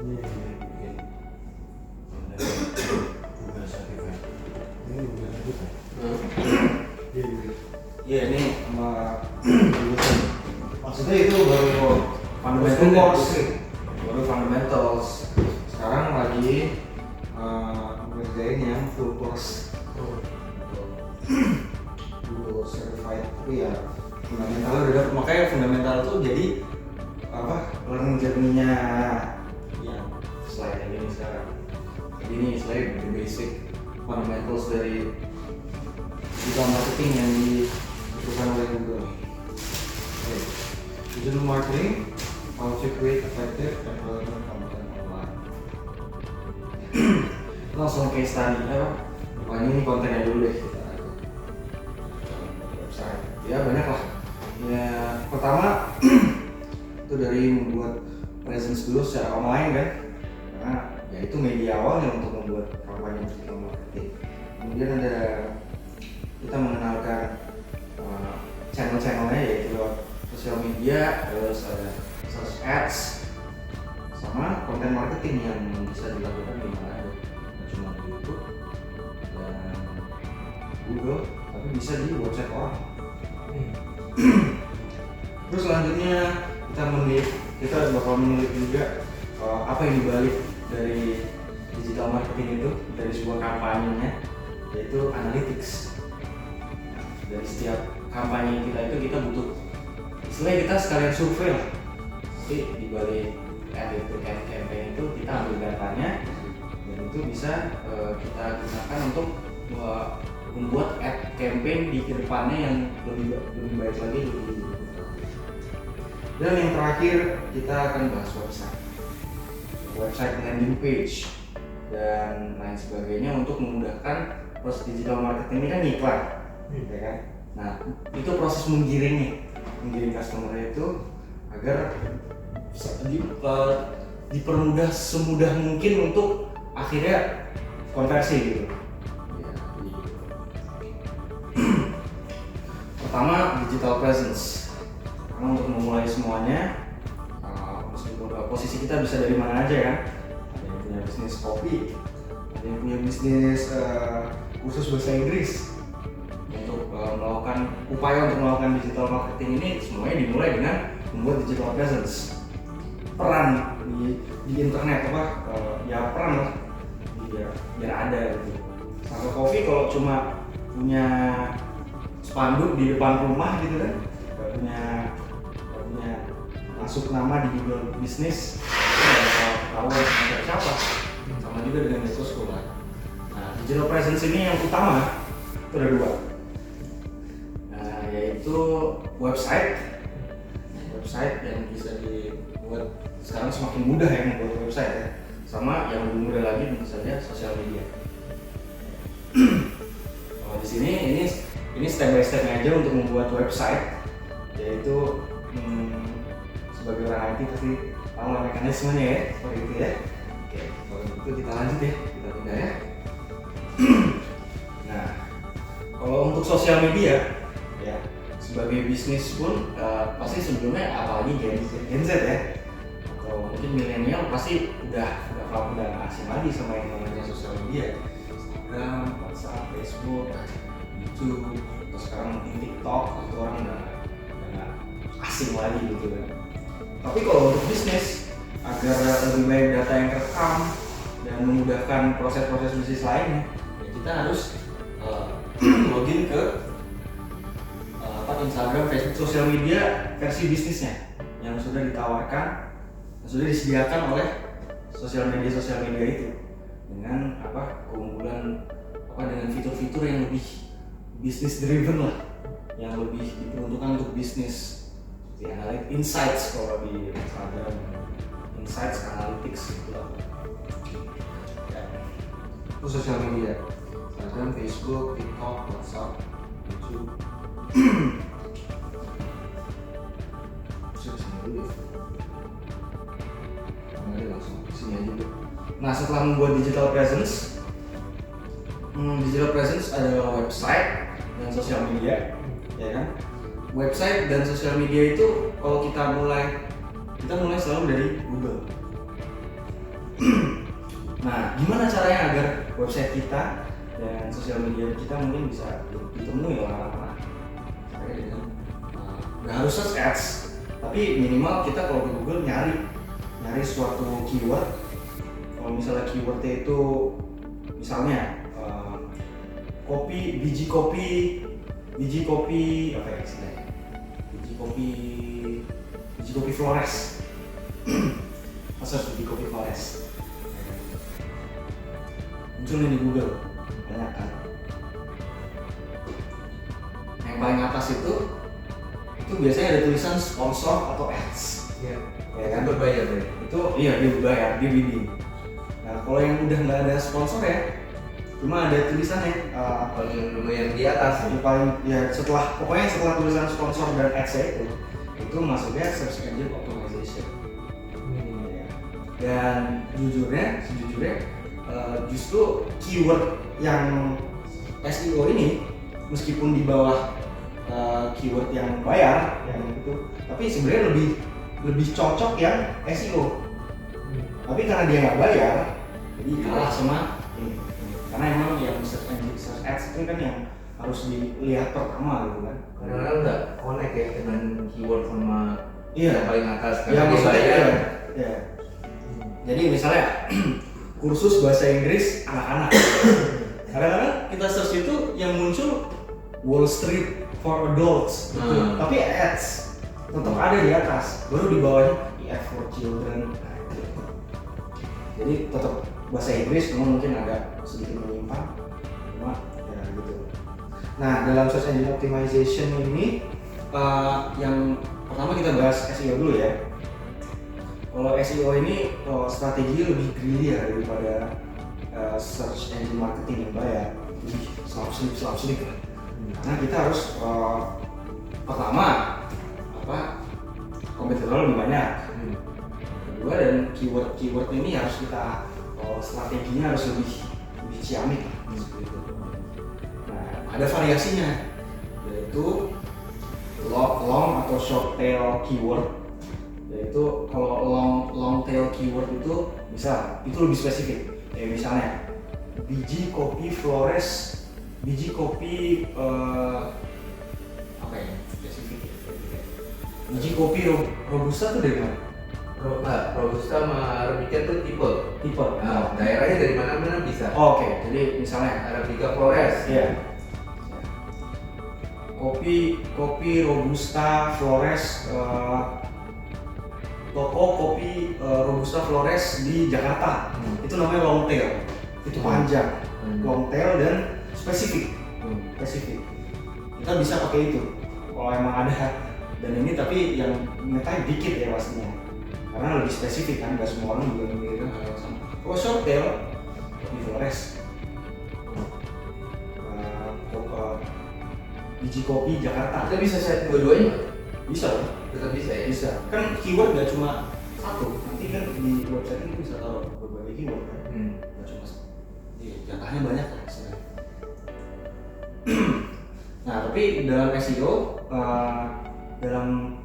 Ini bikin Google Certified. Ini Google Certified. Iya ini sama maksudnya itu baru fundamentals, sekarang lagi ngerjain yang full course Google Certified. Tapi ya fundamental udah dapet, makanya fundamental tuh jadi apa, learning journey-nya yang slide ini sekarang. Jadi ini slide the basic fundamentals dari digital marketing yang dibutuhkan oleh Google. Okay. Digital marketing, how to create effective and relevant content online. Langsung case study apa? Ini kontennya dulu deh kita website. Ya banyak lah. Ya pertama itu dari membuat presence dulu secara online kan, karena ya itu media awalnya untuk membuat kampanye digital marketing. Kemudian ada kita mengenalkan channel-channelnya, yaitu sosial media, terus ada search ads, sama konten marketing yang bisa dilakukan di mana aja, nggak cuma di YouTube dan Google, tapi bisa di website orang. Terus selanjutnya kita bakal menilik juga apa yang dibalik dari digital marketing itu, dari sebuah kampanyenya, yaitu analytics. Dari setiap kampanye kita itu kita butuh, istilahnya kita sekalian survei lah. Jadi dibalik ad campaign itu kita ambil datanya, dan itu bisa kita gunakan untuk membuat ad campaign di kedepannya yang lebih baik lagi, lebih. Dan yang terakhir kita akan bahas website landing page dan lain sebagainya untuk memudahkan proses digital marketing ini kan iklan, ya kan? Nah itu proses menggiring customer itu agar dipermudah semudah mungkin untuk akhirnya konversi gitu. Pertama, digital presence. Karena untuk memulai semuanya, meskipun posisi kita bisa dari mana aja kan. Ada yang punya bisnis kopi, ada yang punya bisnis khusus bahasa Inggris. Untuk melakukan digital marketing ini semuanya dimulai dengan membuat digital presence. Peran di internet peran lah, biar ada gitu. Saka Coffee kalau cuma punya spanduk di depan rumah gitu kan, nggak punya masuk nama di Google Business, nggak tahu siapa. Sama juga dengan Media Sekolah. Nah, digital presence ini yang utama itu ada dua, yaitu website yang bisa dibuat sekarang semakin mudah ya membuat website ya, sama yang lebih mudah lagi tentu saja sosial media. Kalau di sini ini step by step aja untuk membuat website, yaitu sebagai orang IT pasti tahu lah mekanismenya ya, seperti itu ya. Oke, kalau gitu kita lanjut ya, kita pindah ya. Nah, kalau untuk sosial media ya, sebagai bisnis pun pasti sebelumnya apalagi Gen Z ya, atau mungkin milenial pasti udah asing lagi sama yang namanya sosial media. Instagram, WhatsApp, Facebook, YouTube, atau sekarang mungkin TikTok, itu orang udah nggak asing lagi gitu kan. Tapi kalau untuk bisnis, agar lebih baik data yang terekam dan memudahkan proses-proses bisnis lainnya, ya kita harus login ke Instagram, Facebook, sosial media versi bisnisnya yang sudah ditawarkan, yang sudah disediakan oleh sosial media itu, dengan keunggulan dengan fitur-fitur yang lebih business driven lah, yang lebih diperuntukkan untuk bisnis, seperti insights kalau di Instagram, insights analytics gitu lah. Ya, itu sosial media, Instagram, Facebook, TikTok, WhatsApp, YouTube. Langsung sini aja. Nah, setelah membuat digital presence adalah website dan sosial media, ya kan? Website dan sosial media itu kalau kita mulai kita mulai selalu dari Google. Nah, gimana caranya agar website kita dan sosial media kita mungkin bisa ditemui oleh orang-orang? Caranya dengan nggak harus search ads, tapi minimal kita kalau di Google nyari suatu keyword. Kalau misalnya keywordnya itu misalnya biji kopi apa ya istilahnya? Biji kopi Flores. Masa biji kopi Flores muncul di Google banyak kan. Yang paling atas itu biasanya ada tulisan sponsor atau ads. Iya. Ya kan, berbayar ya. Itu iya, dia berbayar, dia bidding. Nah, kalau yang udah nggak ada sponsor ya, cuma ada tulisannya Paling lumayan di atas yang paling ya setelah tulisan sponsor dan ads itu masuknya search engine optimization. Ya. Dan sejujurnya justru keyword yang SEO ini meskipun di bawah keyword yang bayar yang itu, tapi sebenarnya lebih cocok yang SEO. Tapi karena dia nggak bayar, jadi kalah sama ini. Karena emang yang search ads itu kan yang harus dilihat pertama gitu kan. Kadang-kadang nggak connect ya dengan keyword sama Iya. yang paling atas Ya, karena dia maksudnya bayar. ya. Jadi misalnya kursus bahasa Inggris anak-anak. Kadang-kadang kita search itu yang muncul Wall Street for Adults, gitu. Tapi ads tetap ada di atas, baru di bawahnya EF for Children. Jadi tetap bahasa Inggris, cuma mungkin agak sedikit menyimpang, cuma ya gitu. Nah, dalam search engine optimization ini yang pertama kita bahas SEO dulu ya. Kalau SEO ini strateginya lebih greedy ya daripada search engine marketing yang bayar, lebih selap-selip lah. Karena kita harus pertama kompetitor lebih banyak. Kedua, dan keyword ini harus kita strateginya harus lebih ciamik seperti itu. Nah, ada variasinya, yaitu long atau short tail keyword. Yaitu kalau long tail keyword itu bisa itu lebih spesifik. Misalnya biji kopi Flores, biji kopi apa ya spesifik ya? Biji kopi Robusta tuh dari mana? Robusta sama Arabica tuh tipe. Nah, daerahnya dari mana-mana bisa. Oke, jadi misalnya Arabica Flores. Iya. Kopi Robusta Flores, toko kopi Robusta Flores di Jakarta. Itu namanya long tail. Itu panjang. Long tail dan spesifik. Kita bisa pakai itu kalau emang ada. Dan ini tapi yang ngetain dikit ya pastinya, karena lebih spesifik kan, nggak semua orang juga memiliki hal yang sama. Kalau short tail di Flores, biji kopi Jakarta. Kita bisa set dua-duanya? Bisa loh. Tetap bisa ya? Bisa. Kan keyword nggak cuma satu. Nanti kan di website ini bisa taruh berbagai keyword kan. Nggak cuma satu. Iya, jatahnya banyak lah istilahnya. Nah, tapi dalam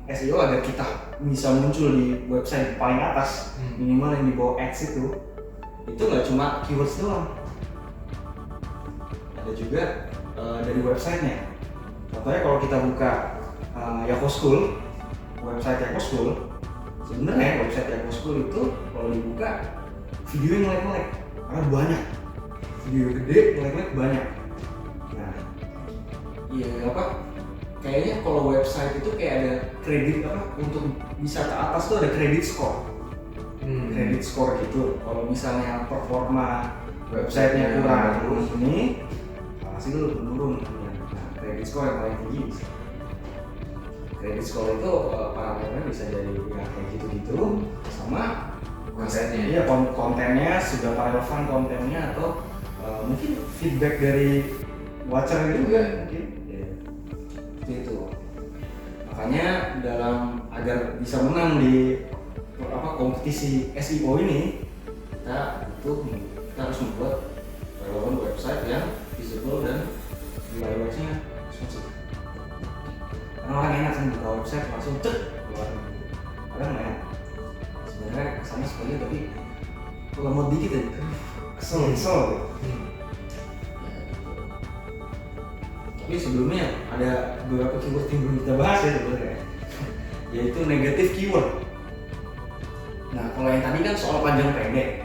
SEO agar kita bisa muncul di website paling atas, minimal yang di bawah ads itu nggak cuma keywords doang. Ada juga dari websitenya. Contohnya kalau kita buka Yahoo School, website Yahoo School, sebenarnya website Yahoo School itu kalau dibuka video yang nge-lag karena banyak video gede nge-lag banyak. Nah, iya kayaknya kalau website itu kayak ada kredit untuk bisa ke atas tuh ada kredit score. Kredit score gitu. Kalau misalnya performa websitenya kurang ini, pasti lu menurun. Nah, kredit score yang paling tinggi bisa. Kredit score itu parameternya bisa jadi ya kayak gitu-gitu, sama kontennya. Iya, kontennya seberapa relevan kontennya, atau mungkin feedback dari watcher juga mungkin. Itu makanya agar bisa menang di kompetisi SEO ini, kita harus membuat relevan website yang visible dan nilai-nilainya responsif. Karena orang enak kan buka website langsung cek keluar, kadang enak. lemot dikit ya, kesel gitu. Tapi sebelumnya ada beberapa keyword yang belum kita bahas ya sebenarnya, yaitu negatif keyword. Nah, kalau yang tadi kan soal panjang pendek.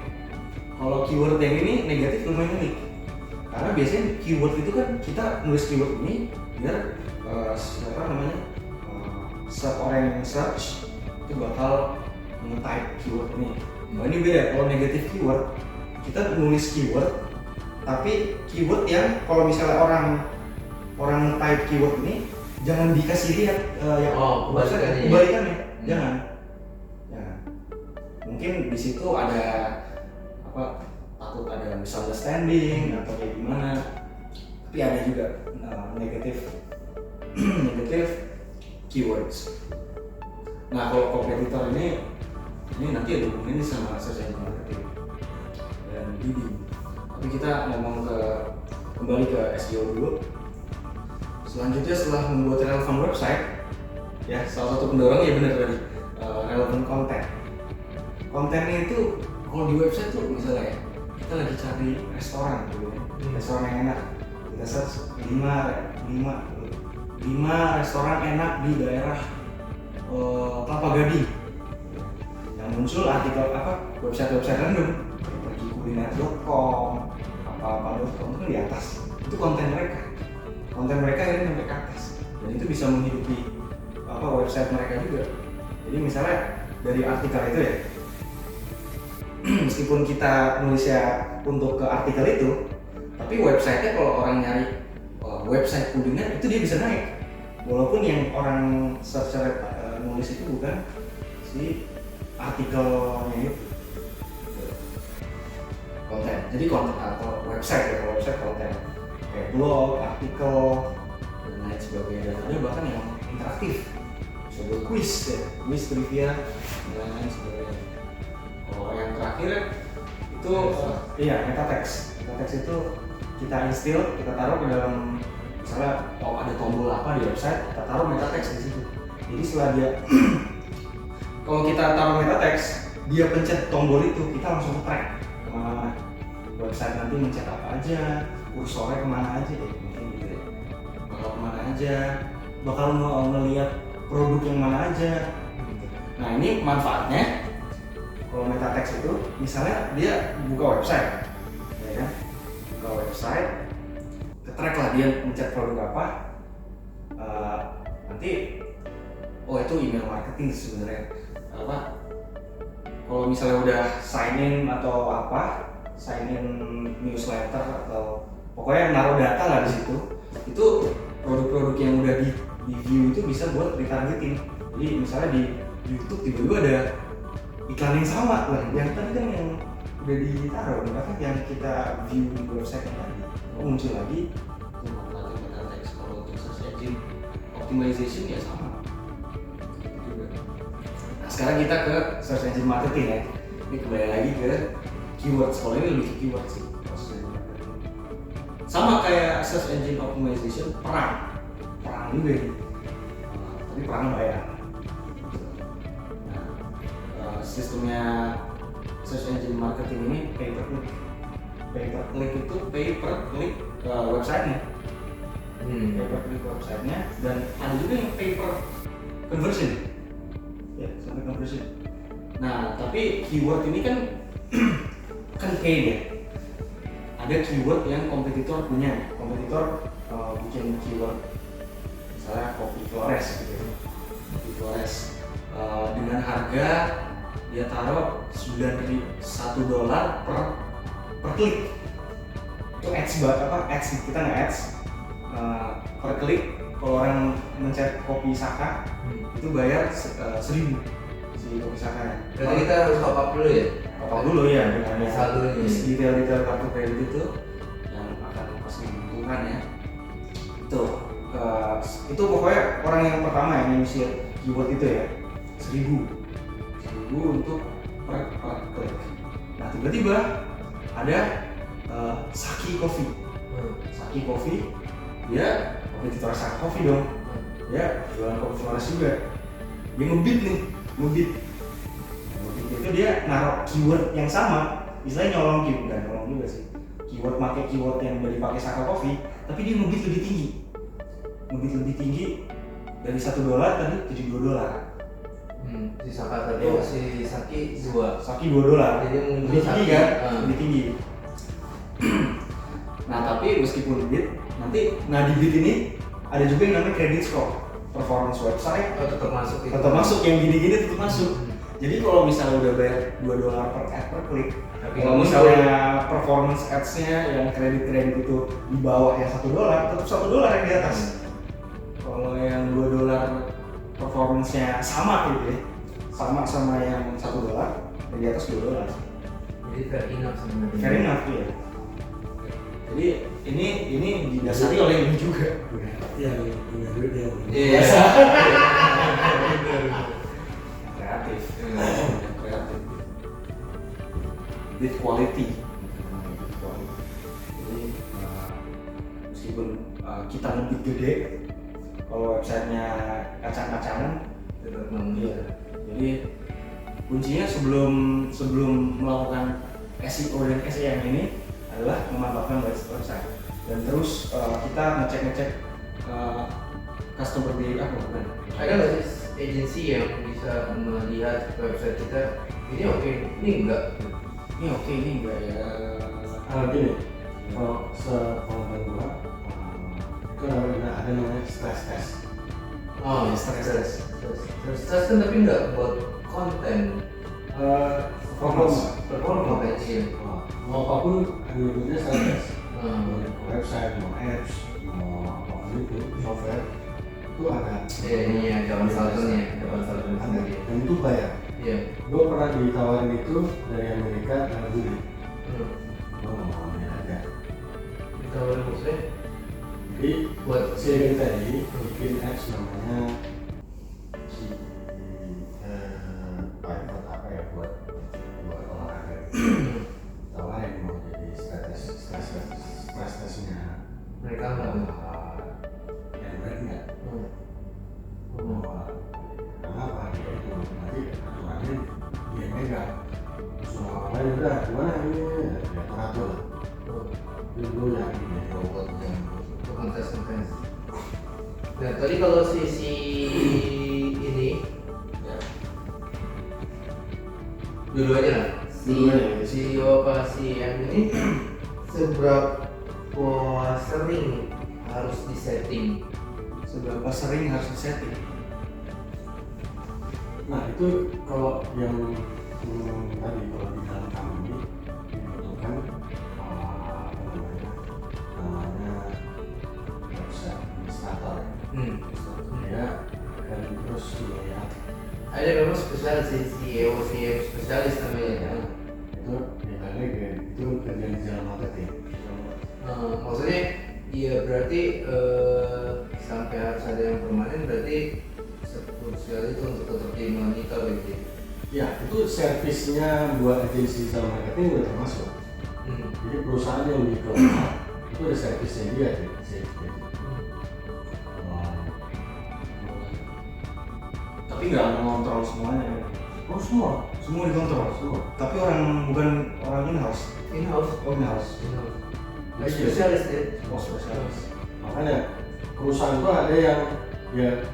Kalau keyword yang ini negatif lumayan unik. Karena biasanya keyword itu kan kita nulis keyword ini biar orang yang search itu bakal nge-type keyword ini. Nah, ini beda. Kalau negatif keyword, kita nulis keyword, tapi keyword yang kalau misalnya orang type keyword ini jangan dikasih lihat yang kebalikannya. Jangan. Mungkin di situ ada takut ada misunderstanding atau kayak gimana. Tapi ada juga negatif keywords. Nah, kalau kompetitor ini nanti ada hubungannya sama search engine marketing dan bidding. Tapi kita kembali ke SEO dulu. Selanjutnya setelah membuat relevant website, ya salah satu pendorong ya benar tadi relevant content. Kontennya itu kalau di website tuh misalnya ya, kita lagi cari restoran gitu ya, restoran yang enak. Kita search 5 restoran enak di daerah Kelapa Gading. Yang muncul artikel website random, pergi kuliner.com, apa.com itu di atas. Itu konten mereka ini sampai ke atas, dan itu bisa menghidupi website mereka juga. Jadi misalnya dari artikel itu ya, meskipun kita nulisnya untuk ke artikel itu, tapi website-nya kalau orang nyari website kuliner itu dia bisa naik, walaupun yang orang search nulis itu bukan si artikelnya itu. Konten, jadi konten atau website konten kayak blog, artikel, dan lain sebagainya. Dan ada bahkan yang interaktif, bisa buat quiz trivia, dan lain sebagainya. Kalau yang terakhir itu meta text. Meta text itu kita install, kita taruh ke dalam, misalnya ada tombol apa di website, kita taruh meta text di situ. Jadi setelah dia kalau kita taruh meta text, dia pencet tombol itu, kita langsung track kemana-mana. Website nanti mencet apa aja, kursornya kemana aja mungkin gitu ya. Bakal kemana aja, bakal ngelihat produk yang mana aja. Nah, ini manfaatnya. Kalau meta text itu, misalnya dia buka website, ya kan? Buka website, ke-track lah dia mencet produk apa. Nanti, itu email marketing sebenarnya. Kalau misalnya udah sign in atau sign in newsletter atau pokoknya naruh data lah di situ, itu produk-produk yang udah di view itu bisa buat retargeting. Jadi misalnya di YouTube tiba-tiba ada iklan yang sama lah, yang tadi kan yang udah ditaruh, bahkan yang kita view di website yang tadi, muncul lagi. Manfaatnya meta text. Kalau untuk search engine optimization ya sama. Nah, sekarang kita ke search engine marketing ya. Ini kembali lagi ke keywords. Kalau ini lebih ke keyword sih. Sama kayak search engine optimization, perang juga nih. Tapi perang bayar. Sistemnya search engine marketing ini pay per click. Itu pay per click websitenya. Pay per click websitenya, dan ada juga yang pay per conversion. Ya, sampai conversion. Nah, tapi keyword ini kan paid ya. Ada keyword yang kompetitor punya. Kompetitor bikin keyword, misalnya kopi Flores gitu. Kopi Flores dengan harga dia taruh $1 per klik. Itu ads ads kita nge-ads per klik. Kalau orang mencet kopi Saka itu bayar 1.000 si kopi Saka. Berarti kita harus top up dulu ya? Top up dulu ya, dengan detail-detail kartu kredit itu yang akan pasti dibutuhkan ya. Itu pokoknya orang yang pertama yang ngisi keyword itu ya, 1.000 untuk per klik. Nah, tiba-tiba ada Saki Coffee. Saki Coffee, dia kompetitor Saki Coffee dong. Ya, jualan kopi Flores juga. Dia ngebid itu dia naruh keyword yang sama, istilahnya nyolong juga sih. Pakai keyword yang udah dipakai Saka Coffee, tapi dia ngebit lebih tinggi dari $1 tadi jadi $2. Si Saka tadi si Saki 2. Saki $2. Jadi yang Lebih tinggi kan? Ah. Lebih tinggi. Nah tapi meskipun bid, nanti di bid ini ada juga yang namanya credit score, performance website. tetap masuk itu. Tetap masuk, yang gini-gini tetap masuk. Jadi kalau misalnya udah bayar $2 per ad per klik, Tapi kalau nggak misalnya performance ads-nya yang kredit itu di bawah yang $1, tetap $1 yang di atas. Kalau yang $2 performance-nya sama gitu ya, sama yang $1, yang di atas $2. Jadi fair enough sebenarnya. Fair enough ya. Jadi ini didasari oleh ini juga. Iya, punya duit ya. Iya. Kreatif. Kreatif. Bid quality. Jadi meskipun kita ngebid gede, kalau websitenya kacang-kacangan, Tetap mau. jadi kuncinya sebelum melakukan SEO dan SEM ini adalah memantapkan website dan terus kita ngecek customer behavior bukan? Ada nggak sih agensi yang bisa melihat website kita ini oke, ini enggak? Ini oke, ini enggak ya? Gini, kalau sepengetahuan gua, itu ada namanya stress test. Oh, stress test. Stress kan tapi enggak buat konten. Performa. Iya. Mau apapun ada stress test. Hmm. Mau website, mau apps, mau apapun itu software itu ada. Iya, ada konsultannya, ada konsultan Ada, sendiri. dan itu bayar. Iya. Gue pernah ditawarin itu dari Amerika dan beli. Hmm. Gue nggak mau ambil aja. Ditawarin maksudnya Jadi buat si Eden tadi bikin apps namanya si private apa ya buat olahraga. Tawarin mau jadi stress testnya. mereka nggak mau. Yang berat nggak? Hmm. Kenapa? Itu nanti aturannya dia megang. Semua orang lain udah gimana ini? Ya teratur. Itu dulu yang ini robot yang Kontes. Nah tadi kalau sisi ini Ya. dulu aja lah. Dulu-duanya. Si apa si yang ini seberapa sering harus disetting? Seberapa sering harus disetting? Nah itu kalau yang tadi kalau di dalam kami ini dibutuhkan namanya website administrator ya dan terus ya Ada memang spesialis si spesialis namanya kan. itu bilangnya kayak itu kerjaan digital marketing. Maksudnya iya berarti sampai harus ada yang permanen berarti spesialis itu untuk tetap dimonitor gitu. Ya itu servisnya buat agensi digital marketing udah termasuk. Jadi perusahaan yang dikelola itu ada servisnya dia gitu. Tapi nggak mengontrol semuanya. Oh semua Dikontrol. semua. Tapi bukan orang in-house. In-house. Oh, in-house. Spesialis ya. Oh, spesialis. Makanya perusahaan itu ada yang dia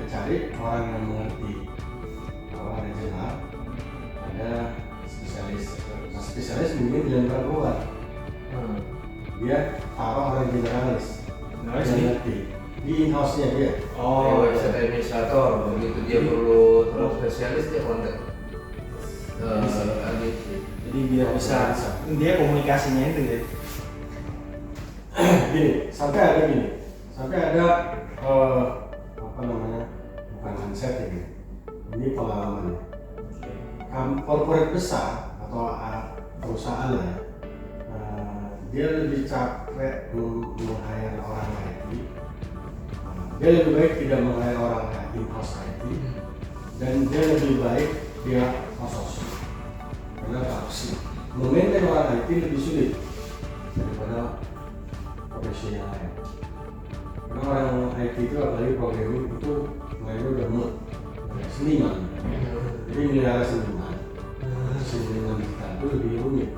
cari orang yang mengerti orang regional, ada spesialis. Nah, spesialis mungkin dilempar keluar. Dia taruh orang generalis. Generalis Dia nih? ngerti di in-house-nya dia. Oh, website administrator begitu dia perlu terus spesialis dia kontak. Agensi. Jadi biar bisa dia komunikasinya itu ya. Sampai ada apa namanya, bukan mindset ini pengalamannya. Corporate besar atau perusahaan lah ya, dia lebih capek meng-hire orang IT, dia lebih baik tidak meng-hire orang in-house IT, dan dia lebih baik dia outsourcing. Kenapa? Memaintain orang IT lebih sulit daripada profesi yang lain. Karena orang IT itu apalagi programming itu mereka udah mood seniman. Jadi melihara seniman digital. itu lebih rumit.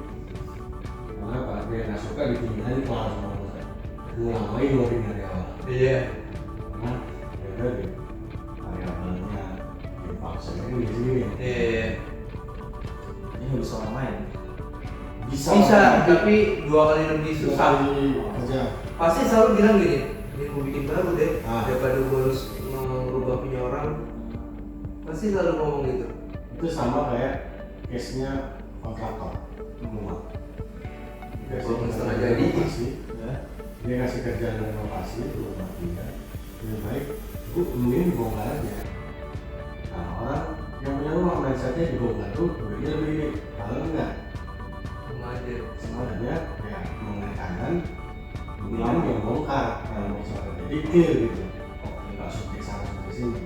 Karena apa? Dia nggak suka di pinggiran kelar semua urusan. Ngulang lagi loading dari awal. Iya. Karena ya udah deh, variabelnya di function ini di sini. Iya. Ini nggak bisa orang main. Bisa, Tapi 2 kali lebih susah. kerja. Pasti selalu bilang gini, ini mau bikin baru deh, daripada gue harus merubah punya orang. Pasti selalu ngomong gitu. Itu sama kayak case-nya kontraktor rumah. Bangun setengah jadi. Ya. Dia kasih kerjaan renovasi itu rumah dia. Lebih baik itu mending dibongkar aja. Nah orang yang punya rumah mindsetnya dibongkar tuh duitnya lebih gede. Kalau enggak, Sama aja. sebenarnya kayak mengenai kanan bilang yang bongkar kalau misalnya jadi clear gitu. Nggak suka sana sampai sini.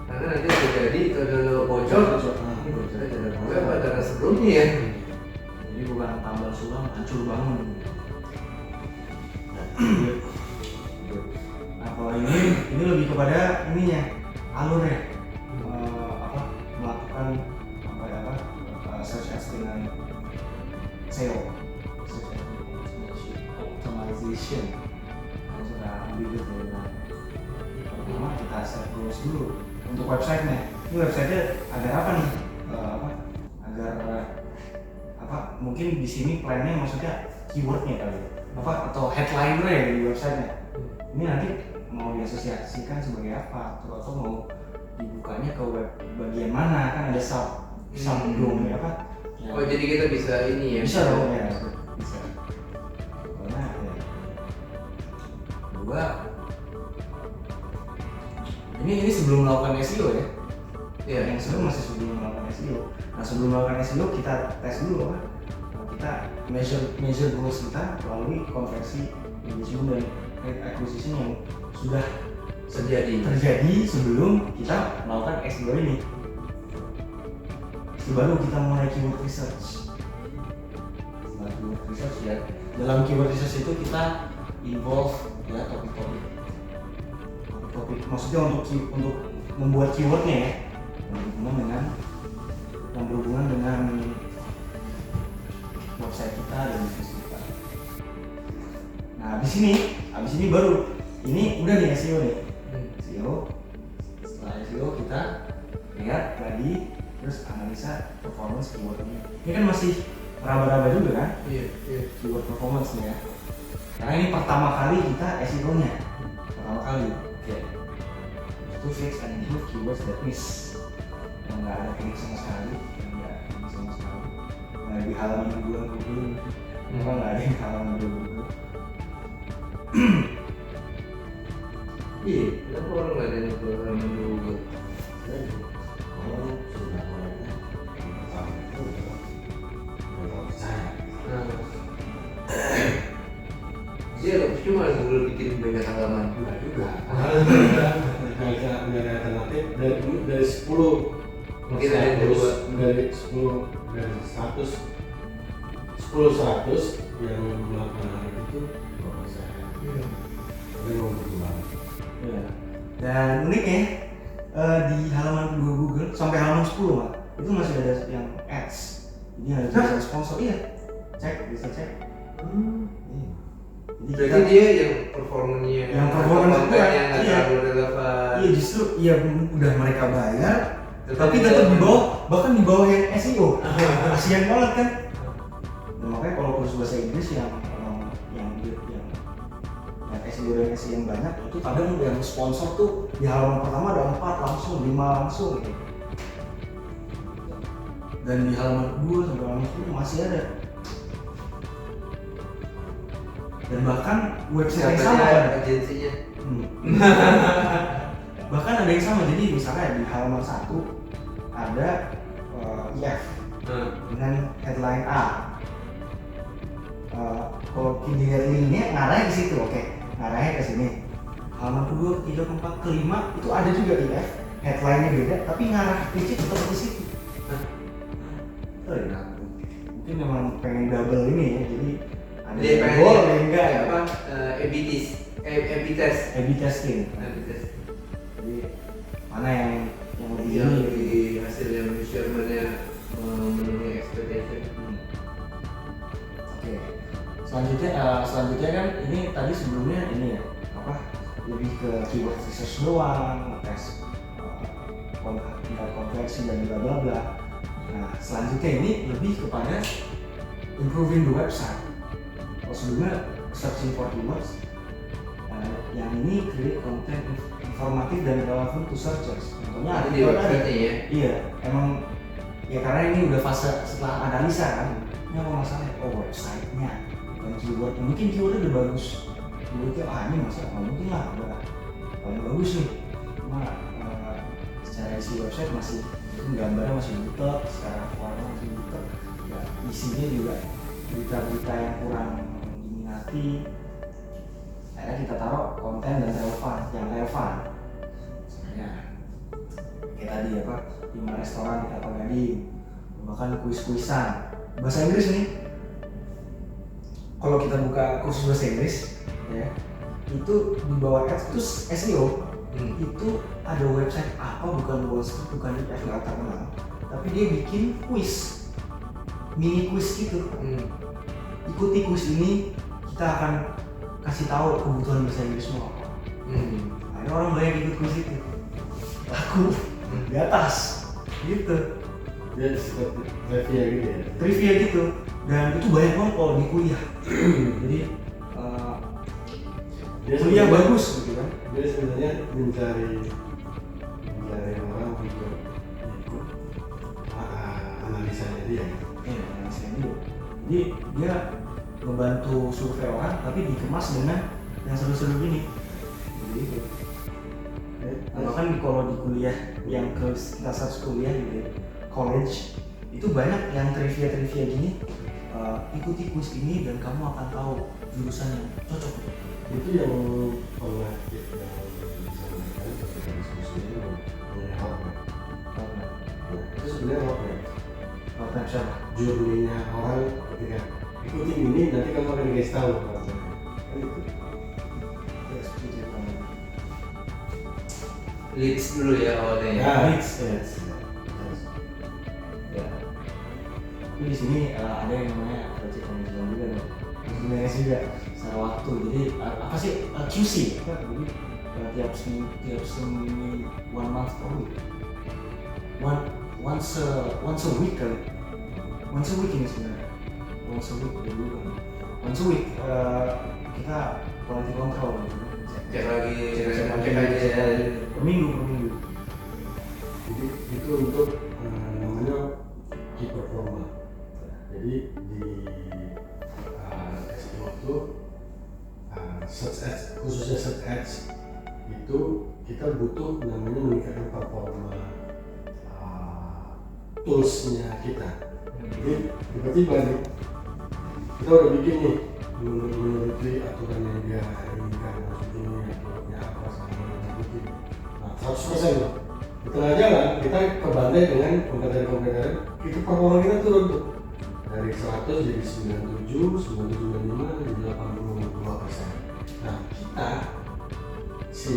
Karena nanti udah jadi itu ada bocor. Ini bocornya ada gue apa ada sebelumnya ya? Jadi bukan tambal sulam, hancur bangun. Nah kalau ini lebih kepada ininya, alurnya. Melakukan search engine dengan SEO, search engine optimization. Yang sudah ambil dengan pertama kita set goals dulu untuk websitenya. Ini websitenya agar apa nih? Agar mungkin di sini plannya maksudnya keywordnya kali atau headline-nya di websitenya. Ini nanti mau diasosiasikan sebagai apa atau mau dibukanya ke web bagian mana, kan ada sub ya apa? Oh jadi kita bisa ini ya? Bisa dong ya, bisa. Karena ya, dua ini sebelum melakukan SEO ya. Iya. Yang sebelum masih sebelum melakukan SEO. Nah sebelum melakukan SEO kita tes dulu apa? Kita measure goals kita melalui konversi engagement dan rate acquisition yang sudah terjadi sebelum kita melakukan SEO ini. Itu baru kita mulai keyword research. Setelah keyword research ya, dalam keyword research itu kita involve ya topik maksudnya untuk membuat keywordnya ya yang berhubungan dengan website kita dan bisnis kita. Nah abis ini baru ini udah nih SEO nih. SEO, setelah SEO kita lihat tadi terus analisa performance keywordnya. Ini kan masih meraba-raba juga kan? Iya. Keyword performance nih ya. Karena ini pertama kali kita SEO-nya. Pertama kali. Oke. To fix and improve keywords that miss. Yang nggak ada klik sama sekali, Nah di halaman Google, memang nggak ada yang halaman Google. Iya. Kenapa orang nggak ada yang halaman Google? Orang sudah mulai pertama itu udah percaya. Dia cuma Google bikin banyak halaman. Enggak juga. Nggak ada alternatif dari 10 Mungkin ada yang kedua. dari 100 yang melakukan hal itu 2%. Tapi mau berkembang. Ya. Dan uniknya di halaman kedua Google sampai halaman 10 Mak, itu masih ada yang ads. Jadi ada tulisan sponsor. Iya. Bisa cek. Iya. Jadi Berarti dia yang performanya yang performance itu yang nggak iya. terlalu relevan. Iya justru iya udah mereka bayar tapi tetap di bawah, bahkan di bawah yang SEO. Kasian banget kan. Nah, makanya kalau kursus bahasa Inggris yang SEO dan SEO yang banyak itu kadang yang sponsor tuh di halaman pertama ada 4 langsung, 5 langsung gitu. Dan di halaman kedua sampai halaman 10 masih ada. Dan bahkan website yang sama kan? Agensinya. Bahkan ada yang sama, jadi misalnya di halaman 1 ada IF dengan headline A. Kalau dilihat linknya ngarahnya ke situ, oke, ngarahnya ke sini. Halaman kedua, ketiga, keempat, kelima itu ada juga IF, headline-nya beda, tapi ngarah page tetap ke situ. Mungkin memang pengen double ini ya, jadi ada Dia yang pengen goal, ada yang enggak ya. A/B test. A/B testing. A/B test. Jadi mana yang lebih Yang ini? di hasil yang measurement-nya memenuhi expectation. Selanjutnya kan ini tadi sebelumnya ini ya apa lebih ke keyword research doang, tes tingkat konversi dan bla bla bla. Nah selanjutnya ini lebih kepada improving the website. Kalau sebelumnya searching for keywords, yang ini create content informatif dan relevant to searchers. Contohnya Itu di website ya. Iya, emang ya karena ini udah fase setelah analisa kan. Ini apa masalahnya? Oh website-nya, bukan keyword. Mungkin keywordnya udah bagus. Keywordnya ini masalah nggak mungkin lah, udah paling bagus nih. Cuma secara isi website masih gambarnya masih butek, secara warna masih butek. Ya, isinya juga berita-berita yang kurang diminati. Akhirnya kita taruh konten dan yang relevan. Misalnya kayak tadi apa, 5 restoran di Kelapa Gading, bahkan kuis-kuisan bahasa Inggris nih. Kalau kita buka kursus bahasa Inggris ya, itu di bawah ads itu SEO itu ada website apa, bukan Wallstreet, bukan UF, nggak terkenal, tapi dia bikin kuis, mini kuis gitu. Ikuti kuis ini, kita akan kasih tahu kebutuhan bahasa Inggrismu apa. Akhirnya orang banyak ikut kuis itu, laku di atas gitu. Dia seperti trivia gitu ya. Trivia gitu, dan itu banyak banget kalau di kuliah. Jadi Dia kuliah sebenarnya- bagus gitu kan. Dia sebenarnya mencari orang untuk ikut analisanya dia. Iya, saya dulu. Jadi dia membantu survei orang, tapi dikemas dengan yang seru-seru gini. Jadi itu. Nah, bahkan kalau di kuliah yang kita search kuliah gitu, college itu banyak yang trivia gini. Ikuti kuis ini dan kamu akan tahu jurusan yang cocok. Itu yang pernah kita disampaikan ketika diskusi ini mengenai hotmap. Itu sebenarnya hotmap. Roadmap siapa? Journey-nya orang ketika ikutin ini nanti kamu akan dikasih tahu hotmap. Kan itu. Ya, seperti itu. Leads dulu ya awalnya ya. Leads, yes. Ya. Tapi di sini ada yang namanya project management juga nih. Manage juga secara waktu. Jadi apa sih QC? Apa? Jadi tiap seminggu 1 month per week. Once a week kali. Once a week ini sebenarnya. Once a week dulu kan. Once a week kita quality control. Cek lagi, Cek aja per minggu. Jadi itu untuk namanya key performer. Jadi di SEO itu search ads, khususnya search ads itu kita butuh namanya meningkatkan performa toolsnya kita. Jadi tiba-tiba nih kita udah bikin nih menuruti aturan yang dia inginkan, maksudnya keywordnya apa sama ngikutin. Nah 100% loh. Di tengah jalan kita kebantai dengan kompetitor, itu performa kita turun tuh dari 100 jadi 97, 95, jadi 82%. Nah kita si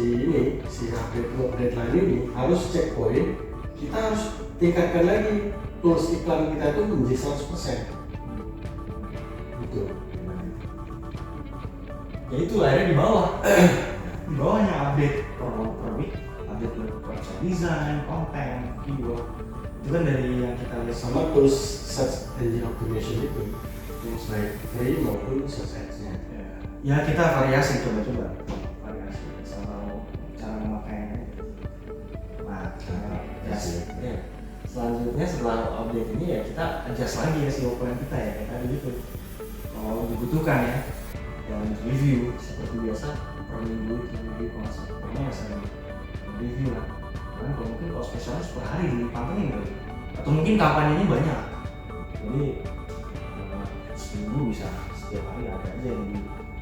update line ini harus checkpoint, kita harus tingkatkan lagi tools iklan kita itu menjadi 100%. Gitu. Ya itu akhirnya di bawah. Di bawahnya update per week, update website design, konten, keyword. Itu kan dari yang kita lihat Sama tools search engine optimization itu, tools baik free maupun search ads-nya. ya kita variasi, coba variasi sama cara memakainya. Nah, ya. Selanjutnya setelah update ini ya kita adjust lagi ya SEO plan kita ya kayak tadi gitu. Kalau dibutuhkan ya, dan review seperti biasa per minggu, pokoknya sering review lah. Karena kalau mungkin kalau spesialis per hari dipantengin kali, atau mungkin kampanyenya banyak. Jadi seminggu bisa setiap hari ada aja yang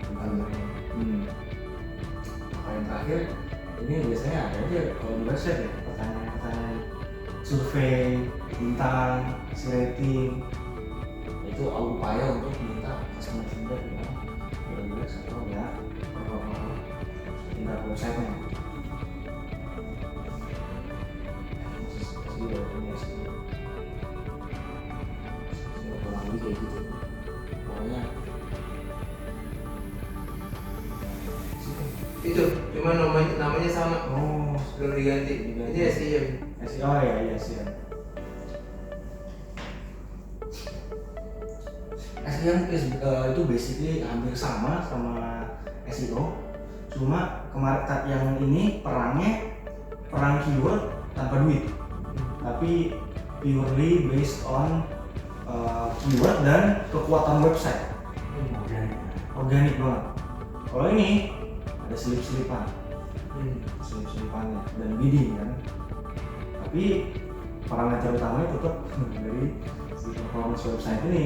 dipantengin. Yang terakhir ini biasanya ada aja kalau di website ya pertanyaan-pertanyaan survei bintang, rating, itu upaya untuk minta customer feedback ya UX atau ya performa tingkat websitenya. Kurang lebih kayak gitu. Pokoknya namanya sama. Oh, Belum diganti. Ini SEM. SEO ya, iya SEM. SEM itu basically hampir sama SEO, cuma kemarin yang ini perang keyword tanpa duit, tapi purely based on keyword dan kekuatan website. Organik banget. Kalau ini ada selip-selipan, selip-selipannya dan bidding kan. Tapi parameter utamanya tetap dari si performance website ini.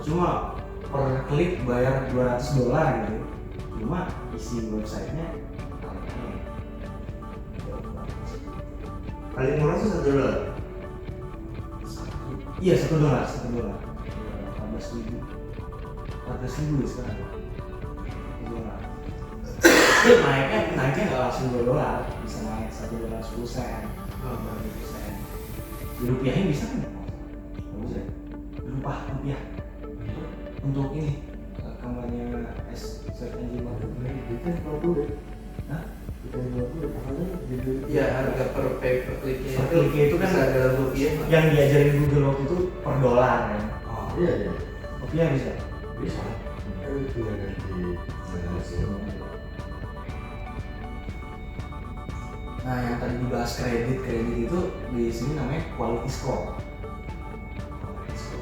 Cuma per klik bayar $200 gitu. Cuma isi websitenya Paling murah tuh $1. iya $1. 14.000 ya sekarang. naiknya nggak langsung $2, bisa naik $1 10 sen, 20 sen. Dirupiahin bisa kan? Nggak bisa. Rupiah untuk ini kampanye search engine marketing. Kita 50 deh. Hah? Kita 50 apalagi di Iya, harga per kliknya Per kliknya itu kan bisa dalam rupiah. yang diajarin Google waktu itu per dolar kan. Oh iya. Rupiah bisa. Bisa. Kan tinggal ganti SEO. Nah, yang tadi dibahas kredit itu di sini namanya quality score.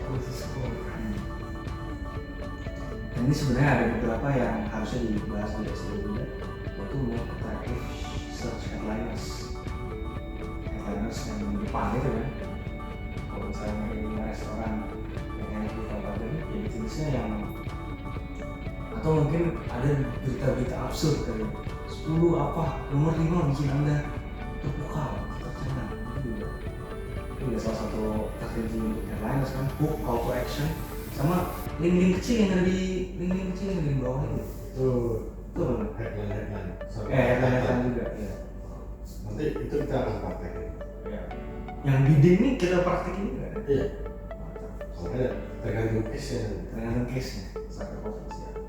Quality score. Dan ini sebenarnya ada beberapa yang harusnya dibahas di SEO juga, yaitu more attractive search headliners. Headliners yang di depan itu kan. Kalau misalnya ini restoran yang enak di kabupaten, ya jenisnya yang atau mungkin ada berita-berita absurd kayak 10 apa nomor 5 bikin Anda terpukau, tercengang. Itu juga salah satu strategi untuk headliners kan, hook, call to action, sama link-link kecil yang ada di bawah itu. Itu apa? Headline. Headline juga ya. Nanti itu kita akan praktekin. Ya. Yang bidding ini kita praktekin juga kan? Iya. Soalnya tergantung case-nya. Tergantung case-nya, sampai posisi ya.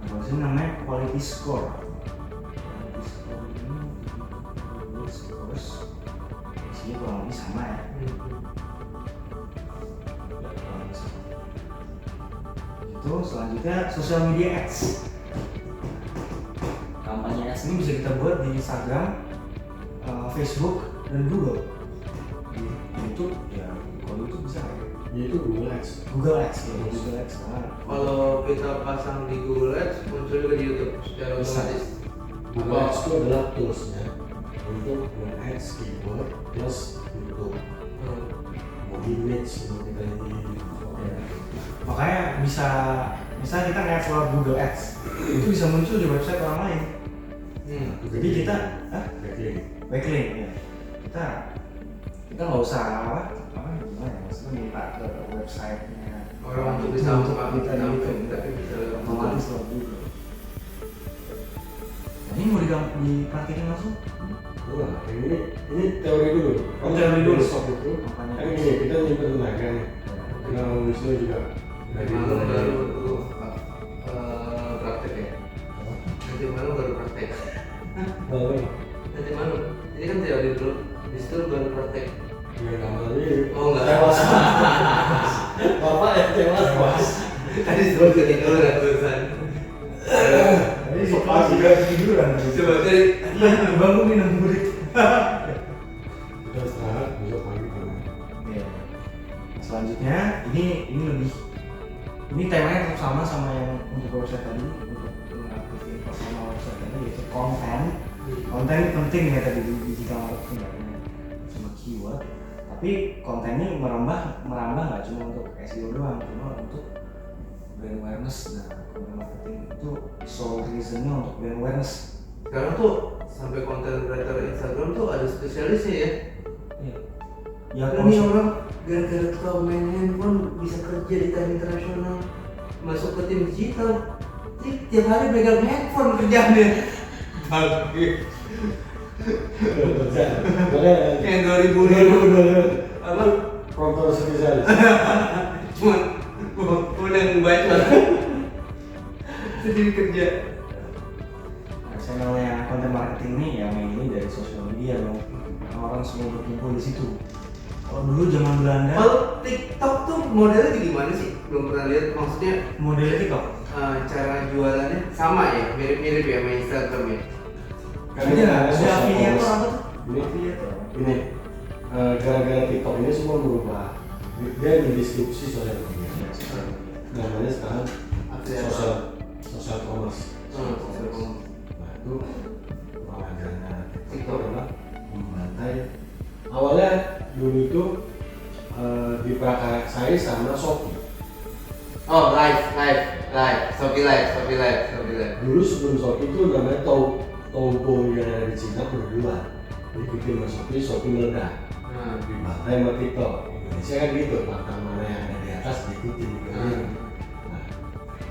Nah, ini namanya quality score. Quality score ini scores isinya kurang lebih sama ya. Itu selanjutnya social media ads. Kampanye ads ini bisa kita buat di Instagram, Facebook, dan Google. Di YouTube ya, kalau YouTube bisa ya. Itu Google Ads. Google Ads ya, Google Ads. Kalau kita pasang di Google Ads, muncul juga di YouTube secara Bisa. otomatis. Google Ads itu adalah toolsnya untuk meng-ads keyword plus YouTube. Mau image, mau kita ini. Makanya bisa kita nge-ads lewat Google Ads, itu bisa muncul di website orang lain. Jadi kita backlink ya. Kita nggak usah gimana ya, maksudnya minta ke websitenya Orang untuk itu bisa untuk buka kita tapi gitu, bisa lewat otomatis lewat Google. Nah, ini mau dipraktikin langsung? Wah, ini teori dulu. Oh, teori dulu. Stop itu. Makanya Kan ini kita nyimpen tenaga nih. Kenal Wisnu juga dari malam mulai. baru praktek ya. Nanti malam baru praktek. Lalu Nanti malam. Ini kan teori dulu. Di situ baru praktek. ya kamar ini. Oh enggak. Tewas. Bapak ya tewas. Tadi sebelum ketiduran tulisan. Ini pas juga tiduran. Coba cari. Iya, bangunin yang murid. Kita istirahat besok pagi kan. Iya. Selanjutnya ini temanya tetap sama yang untuk website tadi, untuk mengaktifkan personal website tadi, yaitu konten. Konten ini penting ya tadi di digital marketing, nggak cuma keyword, tapi kontennya merambah nggak cuma untuk SEO doang, cuma untuk brand awareness. Nah, konten marketing itu sole reasonnya untuk brand awareness. Sekarang tuh sampai konten creator Instagram tuh ada spesialisnya ya. Iya. Ya Ini orang gara-gara tukang main handphone bisa kerja di time internasional, masuk ke tim digital. Tiap hari pegang handphone kerjanya. Bagi. Kayak 2000 apa? Prompter spesialis. Cuman udah ngebaca. Sedih kerja. Nah, channelnya konten marketing nih ya mainly dari sosial media dong. Orang semua berkumpul di situ. Kalau dulu zaman Belanda, Kalau TikTok tuh modelnya kayak gimana sih? Belum pernah lihat. Maksudnya modelnya TikTok. cara jualannya sama ya, mirip-mirip ya sama Instagram ya. Karena Ada ada social afiliator commerce. apa tuh? Ini Afiliator. ini gara-gara TikTok ini semua berubah. Dia mendisrupsi sosial media. Namanya sekarang social commerce. Nah itu pengadaannya TikTok adalah membantai. Awalnya dulu itu diprakarsai sama Shopee. Oh, live. Shopee live. Dulu sebelum Shopee itu namanya Taobao yang ada di Cina berdua. Diikuti sama Shopee meledak. Dibantai sama TikTok. Indonesia kan gitu, makanan mana yang ada di atas diikuti gitu. Nah,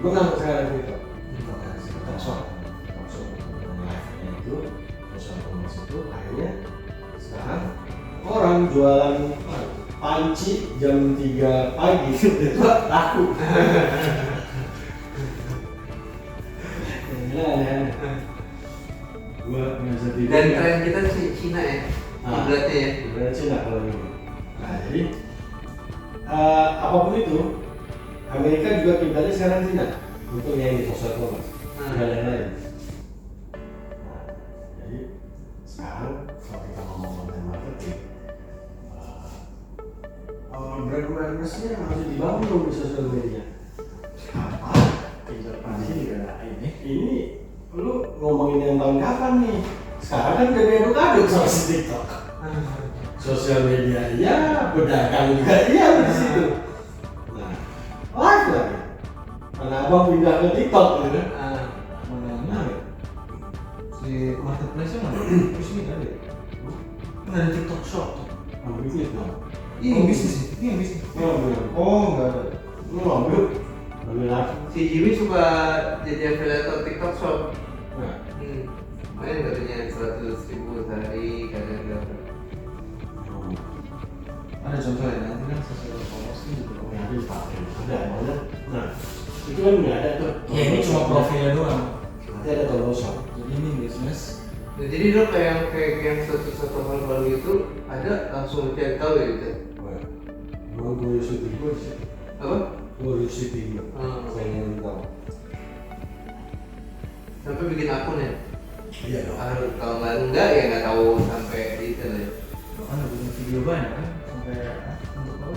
menang sekarang TikTok. TikTok Shop. Live-nya itu, social commerce itu akhirnya sekarang orang jualan panci jam 3 pagi itu laku. Ini aneh-aneh. Gua biasa tidur. Dan tren kita Cina ya, kiblatnya ya. Kiblatnya Cina kalau ini. Nah jadi apapun itu, Amerika juga kiblatnya sekarang Cina untuk yang di social commerce. Dan lain-lain. Nah, jadi sekarang kalau kita ngomong konten marketing, brand awareness-nya harus dibangun dong di sosial media. Apa? Di sini juga ini. Ini lu ngomongin yang tahun kapan nih? Sekarang kan udah diaduk-aduk sama si TikTok. Sosial media iya, pedagang juga iya di situ. Nah, live lagi. Karena abang pindah ke TikTok gitu kan? Mana ya? Si marketplace-nya mana? Di sini ada. Kan ada TikTok Shop. Ambil bisnis dong. Ini bisnis sih. Ini bisnis. Oh, enggak ada. Lu ambil lagi. Si Jimmy suka jadi afiliator TikTok Shop. Nah, Main katanya 100.000 sehari, kadang berapa? Ada contoh ya, nanti kan sosial commerce gitu. nanti dipakai. Ada mana? Nah, itu kan nggak ada tuh. Ya ini cuma profilnya doang. Nanti ada tombol shop. Jadi ini bisnis. Nah, jadi lo kayak yang satu hal baru itu ada langsung cari tahu ya gitu. Mau curiosity gue sih. Apa? Curiosity gue. Pengen tahu. Sampai bikin akun ya? Iya dong. Kalau enggak ya nggak tahu sampai detail ya. Bahkan ada bikin video banyak kan sampai untuk apa?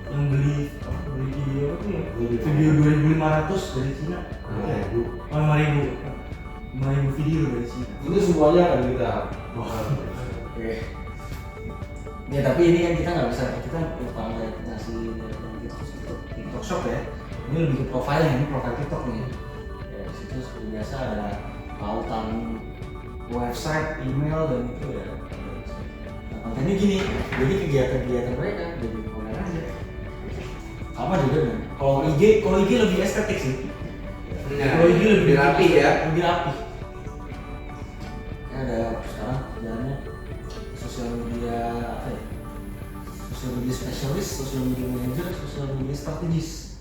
Yang beli video apa tuh ya? Video 2.500 dari Cina. Nah, 5.000 video dari Cina. ini semuanya akan kita Oke. Ya tapi ini kan kita nggak bisa, kita lupa ngasih TikTok Shop ya. Ini lebih ke profile, ini profile TikTok nih. Ya di situ seperti biasa ada pautan website, email dan itu ya. Nah, kontennya gini, jadi kegiatan-kegiatan mereka jadi online aja. Sama juga kan. Kalau IG lebih estetik sih. Kalau IG lebih rapi ya. Lebih rapi. Ya, ada sekarang kerjaannya sosial media apa ya? Sosial media spesialis, sosial media manager, sosial media strategis.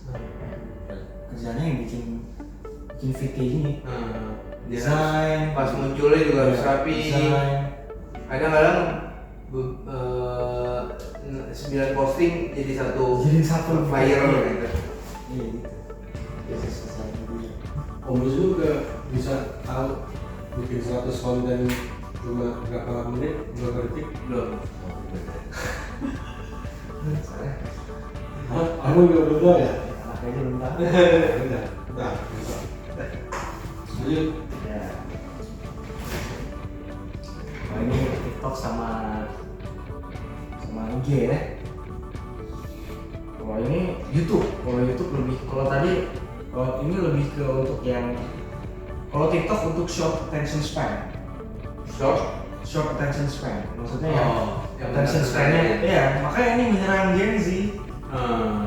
Kerjanya yang bikin feed kayak gini. Desain, Pas munculnya juga harus rapi. Desain. Kadang-kadang 9 posting jadi satu flyer gitu. Iya gitu. Biasa sosial media. Komus juga bisa tahu bikin 100 konten cuma berapa menit, berapa detik. Belum. Aku juga belum tahu ya. Anaknya belum tahu. Udah. Lanjut. Ya. Nah, ini TikTok sama IG ya. Kalau ini YouTube. Kalau tadi ini lebih ke untuk yang kalau TikTok untuk short attention span. Short attention span. Maksudnya yang attention span-nya ya, makanya ini menyerang Gen Z.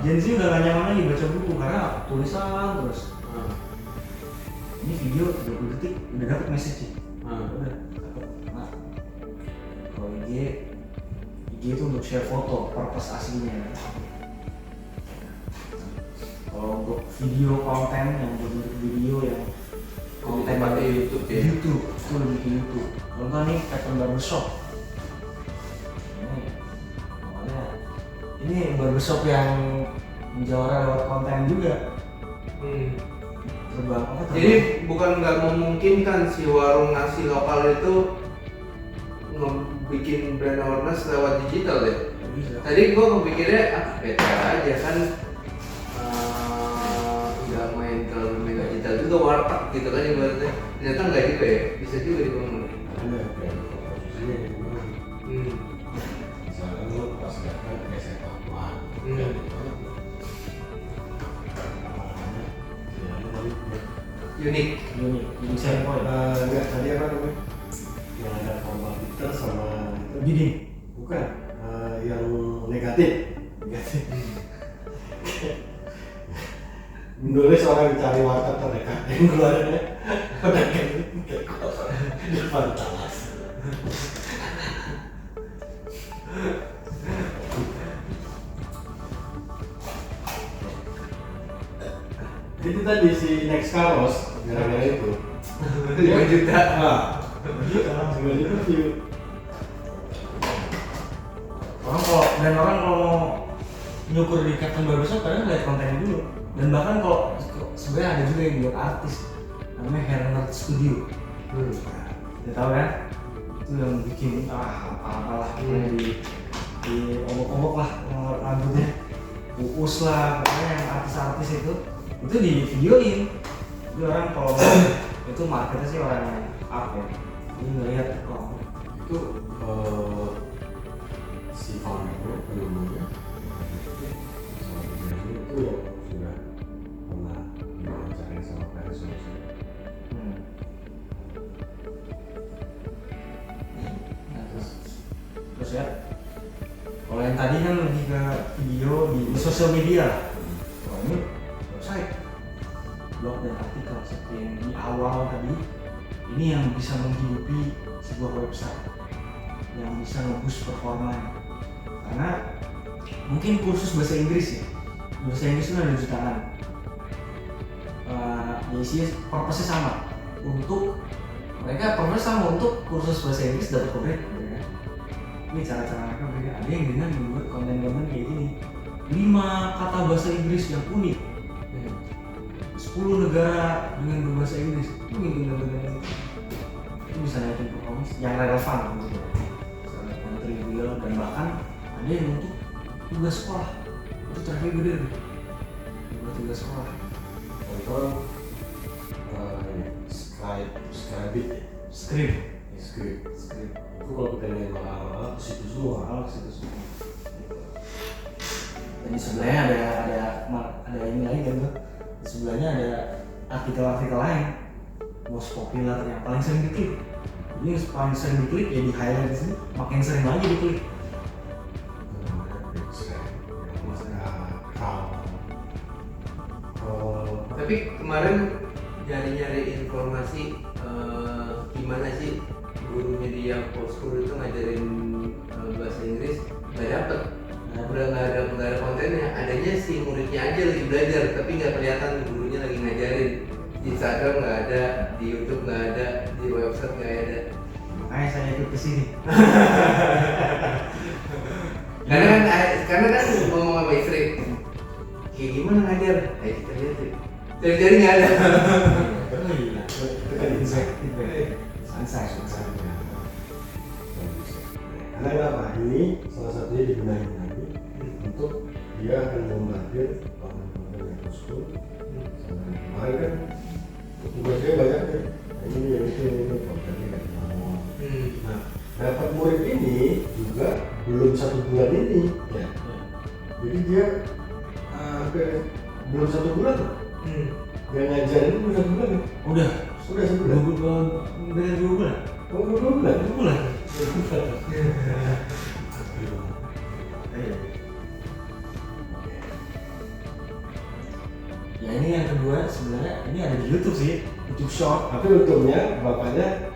Gen Z udah gak nyaman lagi baca buku karena tulisan terus. Ini video 30 detik udah dapet message. Udah dapet. Nah, kalau IG itu untuk share foto, purpose aslinya. Kalau untuk video konten yang berbentuk video yang konten Pakai YouTube ya. YouTube itu lu bikin YouTube. Contoh nih Captain Barbershop. Ini barbershop yang menjawara lewat konten juga. Terbang apa? Jadi bukan nggak memungkinkan si warung nasi lokal itu bikin brand awareness lewat digital ya? Bisa. Tadi gua kepikirnya beda aja kan, nggak main terlalu mega digital juga warteg gitu kan ibaratnya. Ternyata nggak juga ya, bisa juga dibangun. Ada kayak posisinya yang gimana? Misalkan lu pas datang ke SMA dan itu apa namanya? Ya, lu tadi Unik. Ini saya point. enggak tadi apa namanya? Yang ada formal Twitter sama itu Gini. bukan yang negatif. Menulis orang mencari warteg terdekat yang keluarnya pedagang di depan talas. Itu tadi si Next Carlos gara-gara itu 5 juta. ah 5 juta view. Orang kalau mau nyukur di Captain Barbershop kadang lihat kontennya dulu. Dan bahkan kalau sebenarnya ada juga yang buat artis namanya Hernard Studio. Udah tahu kan? Itu yang bikin apa-apalah di omok-omok lah rambutnya, Uus lah, pokoknya yang artis-artis itu di videoin. Jadi orang kalau itu marketnya sih orang yang up ya. Ini ngelihat Itu si founder pendulunya itu yang sudah pernah diwawancara sama Paris Hilton. Nah, terus ya kalau yang tadi kan lebih ke video di sosial media. Kalau ini website, blog dan artikel seperti yang di awal tadi, ini yang bisa menghidupi sebuah website, yang bisa nge-boost performanya. Karena mungkin kursus bahasa Inggris ya, bahasa Inggris itu ada jutaan. Ya isinya purpose-nya sama, untuk mereka purpose sama untuk kursus bahasa Inggris dapat copyright ya kan? Ini cara-cara mereka ada yang dengan membuat konten-konten kayak gini, 5 kata bahasa Inggris yang unik, 10 negara dengan berbahasa Inggris, itu gitu. Itu bisa naikin performance yang relevan gitu, yang trivial, dan bahkan ada yang untuk tugas sekolah. Itu traffic gede tuh buat tugas sekolah. Contoh Scribit ya? Script Itu kalau kita lihat malah ke situ semua. Dan di sebelahnya ada ini lagi kan tuh. Di sebelahnya ada artikel-artikel lain, most popular yang paling sering diklik. Ini yang paling sering diklik ya di highlight di sini, makin sering lagi diklik. Tapi kemarin nyari-nyari informasi gimana sih gurunya di yang School itu ngajarin bahasa Inggris, nggak dapet. Udah nggak ada kontennya, adanya si muridnya aja lagi belajar tapi nggak kelihatan gurunya lagi ngajarin. Di Instagram nggak ada, di YouTube nggak ada, di website nggak ada. Makanya saya ikut ke sini. Karena kan ngomong sama istri, kayak gimana ngajar? Kita lihat sih. Cari-cari nggak ada. Oh iya, Itu kan insight. Insight. Karena kenapa? Ini salah satunya digunakan lagi untuk dia akan membombardir konten-konten yang school. Kemarin kan tugasnya banyak ya. Ini kontennya kan mau. Nah, dapat murid ini juga belum 1 bulan ini ya. Jadi dia belum 1 bulan loh. Dia ngajarin belum 1 bulan ya. Udah 1 bulan. 2 bulan. Oh, 2 bulan. 2 bulan. Ya ini yang kedua sebenarnya ini ada di YouTube sih, YouTube Short. Tapi untungnya bapaknya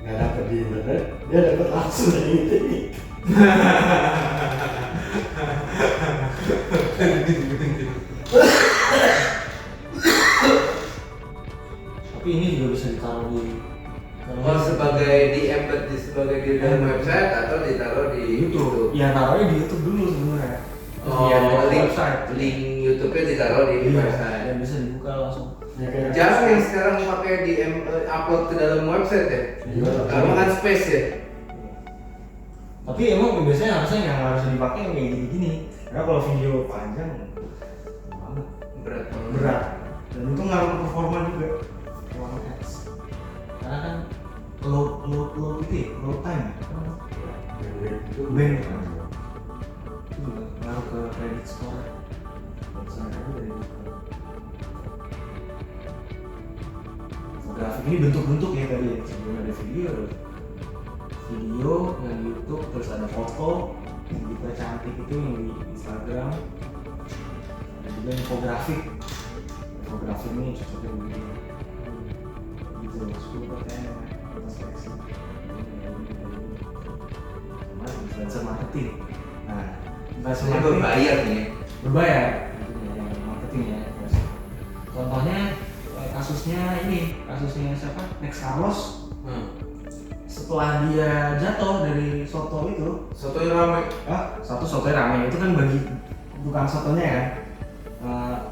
nggak dapet di internet, dia dapet langsung dari internet. Tapi ini juga bisa ditaruh di sebagai di embed sebagai di dalam website atau ditaruh di YouTube. Ya taruhnya di YouTube dulu sebenarnya. Oh, Iya, link website. link YouTube-nya ditaruh di Iya, website. dan bisa dibuka langsung. Ya, kayak Jarang yang sekarang pakai di upload ke dalam website ya. Iya. Karena kan space ya. Tapi emang biasanya harusnya yang harus dipakai yang kayak gini-gini. Karena kalau video panjang banget Berat banget. berat dan itu ngaruh ke performa juga. Performa ads. Karena kan load itu ya, load time ya. itu Band. Itu juga ngaruh ke credit score. Misalnya dari grafik ini bentuk-bentuk ya tadi ya. Sebelum ada video yang di YouTube, terus ada foto yang juga cantik itu yang di Instagram, ada juga infografik ini cocoknya begini gitu, 10% atas seleksi sama influencer marketing. Nah, influencer Ini marketing berbayar nih ya. berbayar yang marketing ya. Contohnya kasusnya siapa? Next Carlos. Setelah dia jatuh dari soto itu, Sotonya ramai. sotonya rame itu kan bagi tukang sotonya kan.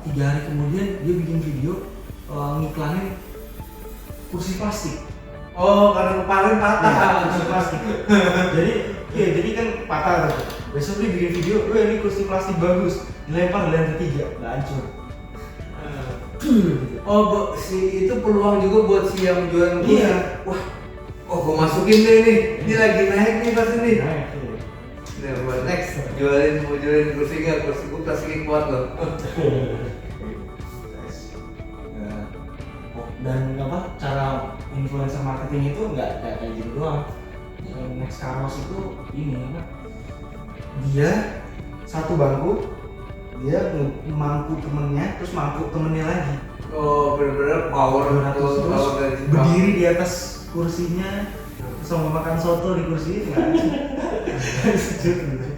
3 hari kemudian dia bikin video ngiklanin kursi plastik. Oh, karena kemarin patah. Iya, kursi plastik. jadi kan patah tuh. Besok dia bikin video, ini kursi plastik bagus, dilempar di lantai 3, nggak hancur. Oh, itu peluang juga buat si yang jualan kursi. Iya. Wah, gua masukin deh nih. Ini lagi naik nih pasti nih. Nah, Nah, buat next mau jualin kursi nggak? Kursi gua plastiknya kuat loh. Dan cara influencer marketing itu nggak kayak gitu doang. Yang Next Carlos itu ini dia satu bangku, dia mangku temennya, terus mangku temennya lagi. Oh, bener-bener power Terus dari si berdiri di atas kursinya, terus mau makan soto di kursi nggak sujud gitu.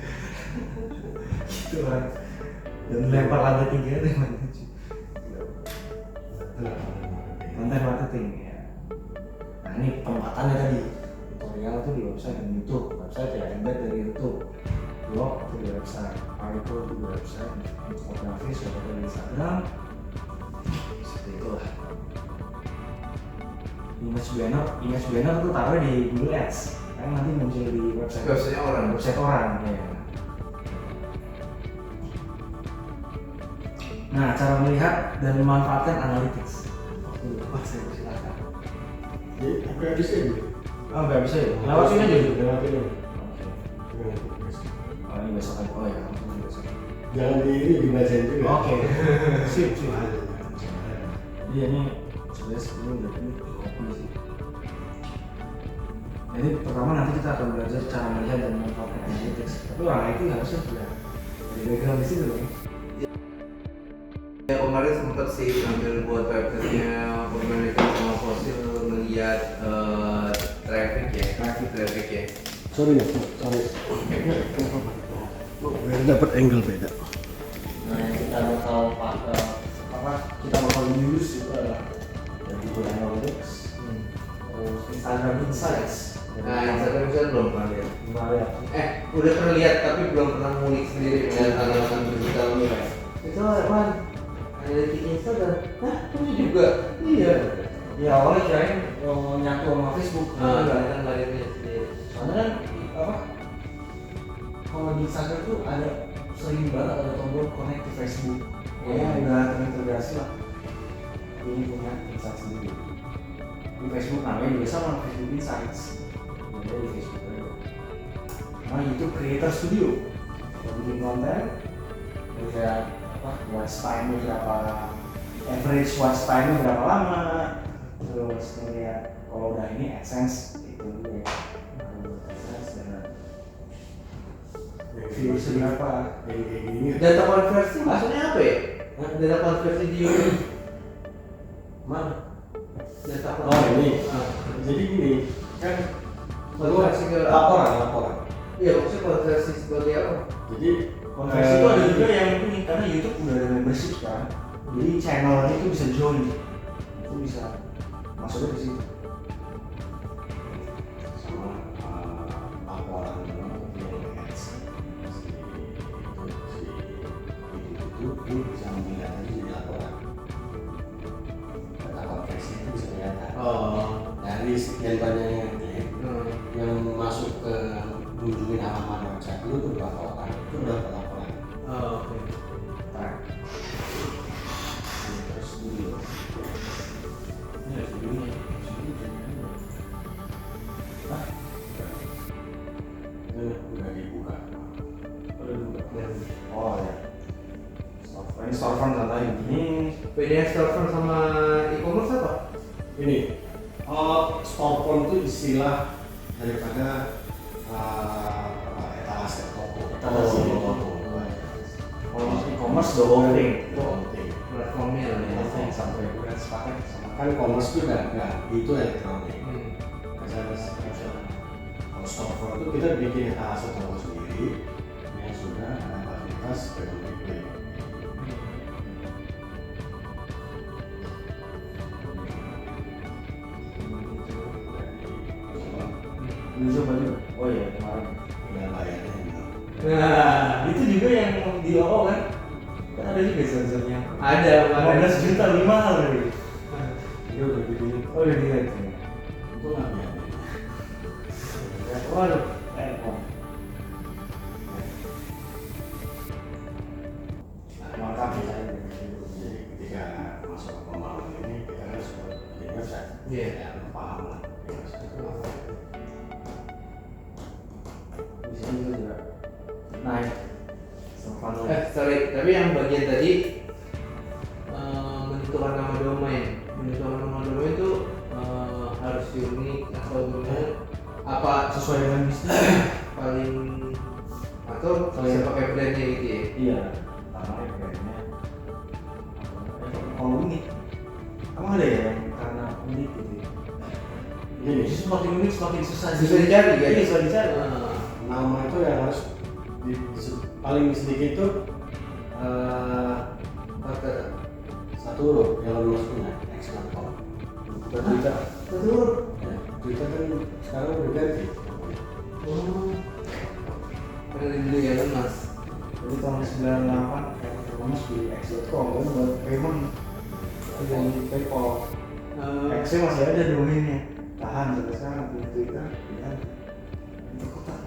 Gitu kan. Dan lempar lantai 3 itu emang lucu. Konten marketing ya. Nah ini penempatannya tadi, tutorial tuh di website dan YouTube. Website ya embed dari YouTube, blog itu di website, artikel itu di website, infografis foto dari Instagram, seperti itulah. Image banner tuh taruh di Google Ads, kan nanti muncul di website orang. ya. Nah, cara melihat dan memanfaatkan analytics. Saya persilakan. Jadi nggak bisa gitu. Oh, nggak bisa ya? Lewatin aja dulu. Lewatin aja. Oh, ini besok aja. Oh ya, langsung besok. Jangan dibacain juga. Oke. Sip. Ada. Iya, ini sebenarnya sebelum dari ini kopi sih. Jadi pertama nanti kita akan belajar cara melihat dan memanfaatkan analytics. Tapi orang IT harusnya sudah dari background di situ dong. Ya, kemarin sempet sih ambil buat websitenya Pemilikan sama Fosil melihat traffic ya. Sorry. Dapat angle beda. Nah, yang kita bakal kita bakal use itu adalah dari Google Analytics, terus Instagram Insights. Nah, Instagram saya belum pernah lihat. Udah pernah lihat tapi belum pernah ngulik sendiri dengan tanaman digital nih. Itu apa? Analytics Instagram? Ini juga. Iya. Ya awalnya kirain nyatu sama Facebook. Kan lahirnya sendiri. Soalnya kan kalau di Instagram tuh ada sering banget ada tombol connect to Facebook. Udah terintegrasi lah. Ini punya insight sendiri. Di Facebook namanya juga sama, Facebook Insights. Jadi di Facebook aja. Nah YouTube Creator Studio. Kalau bikin konten, lihat watch time berapa, average watch time berapa lama, terus ngeliat kalau udah ini AdSense itu dulu ya. AdSense dan views berapa. Kayak gini. Data konversi maksudnya apa ya? Data konversi di YouTube. Mana? Data konversi. Ini. Jadi gini, kan Konversi ke laporan. Iya, maksudnya konversi sebagai apa? Jadi Konversi itu ada juga yang ini karena YouTube udah ada membership kan, jadi channelnya itu bisa join, itu bisa masuknya ke situ. storefront contohnya ini. Bedanya storefront sama e-commerce apa? Ini storefront itu istilah daripada etalase toko. Etalase toko. Kalau e-commerce the whole thing. Platformnya lah ya. Sampai bukan sepaket sama. Kan commerce itu enggak itu elektronik. Hmm. Kalau storefront itu kita bikin etalase toko sendiri yang sudah ada fasilitas pay. Lu coba dulu. Oh iya kemarin. Udah bayarnya gitu. Nah, Itu juga yang di OO kan? Kan ada juga sensornya. ada 15 juta lebih mahal lagi. Dia udah bikin Oh udah dilihat ya. itu nggak biar. Waduh, telepon. Mantap ya. Jadi ketika masuk ke pemahaman ini kita harus punya website. Iya. Ya, paham lah. Di sini juga naik. Sama Sorry, tapi yang bagian tadi menentukan nama domain. Menentukan nama domain itu harus unik atau gimana? Apa sesuai dengan bisnis. paling atau bisa pakai brandnya gitu ya? Iya, pertama ya brandnya. Kalau unik, emang ada ya yang karena unik gitu ya? Gini, Justru semakin unik semakin susah. Susah dicari kan? Iya, susah dicari. nama itu yang harus paling sedikit itu Kata satu huruf yang harus punya X.com. Twitter, Betul. ya, Twitter kan sekarang udah ganti. oh, karena dulu ya Mas. Jadi tahun 98 Mas di X.com kan buat payment dan PayPal. X masih ada domainnya. Tahan sampai sekarang di Twitter. Ya. Itu kotak.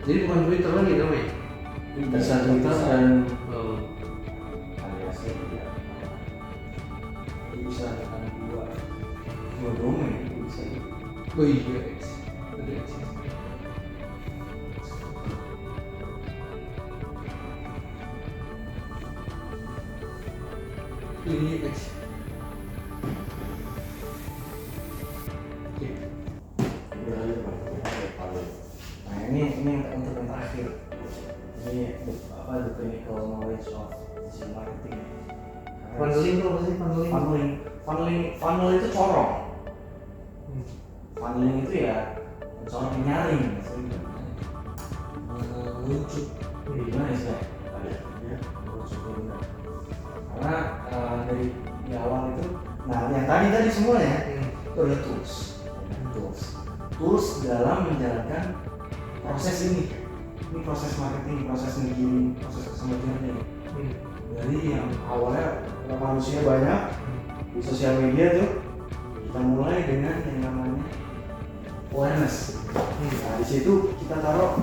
Jadi bukan Twitter lagi namanya? Bisa Twitter dan Oh. aliasnya tidak. bisa dengan dua domain bisa. Oh iya, X. Ada X. Ini X. Oke. Udah aja Bang, paling. Nah ini untuk yang terakhir. Ini apa the clinical knowledge of digital marketing. Funneling itu apa sih funneling? Funnel itu corong. Hmm. Funneling itu ya corong nyaring. Lucu. Gimana sih? Ada ya. Lucu benar. Karena dari di awal itu, nah yang tadi semuanya itu ada tools dalam menjalankan proses ini proses marketing, proses ngirim, proses customer journey. Dari yang awalnya manusia banyak di sosial media tuh, kita mulai dengan yang namanya awareness. Nah di situ kita taruh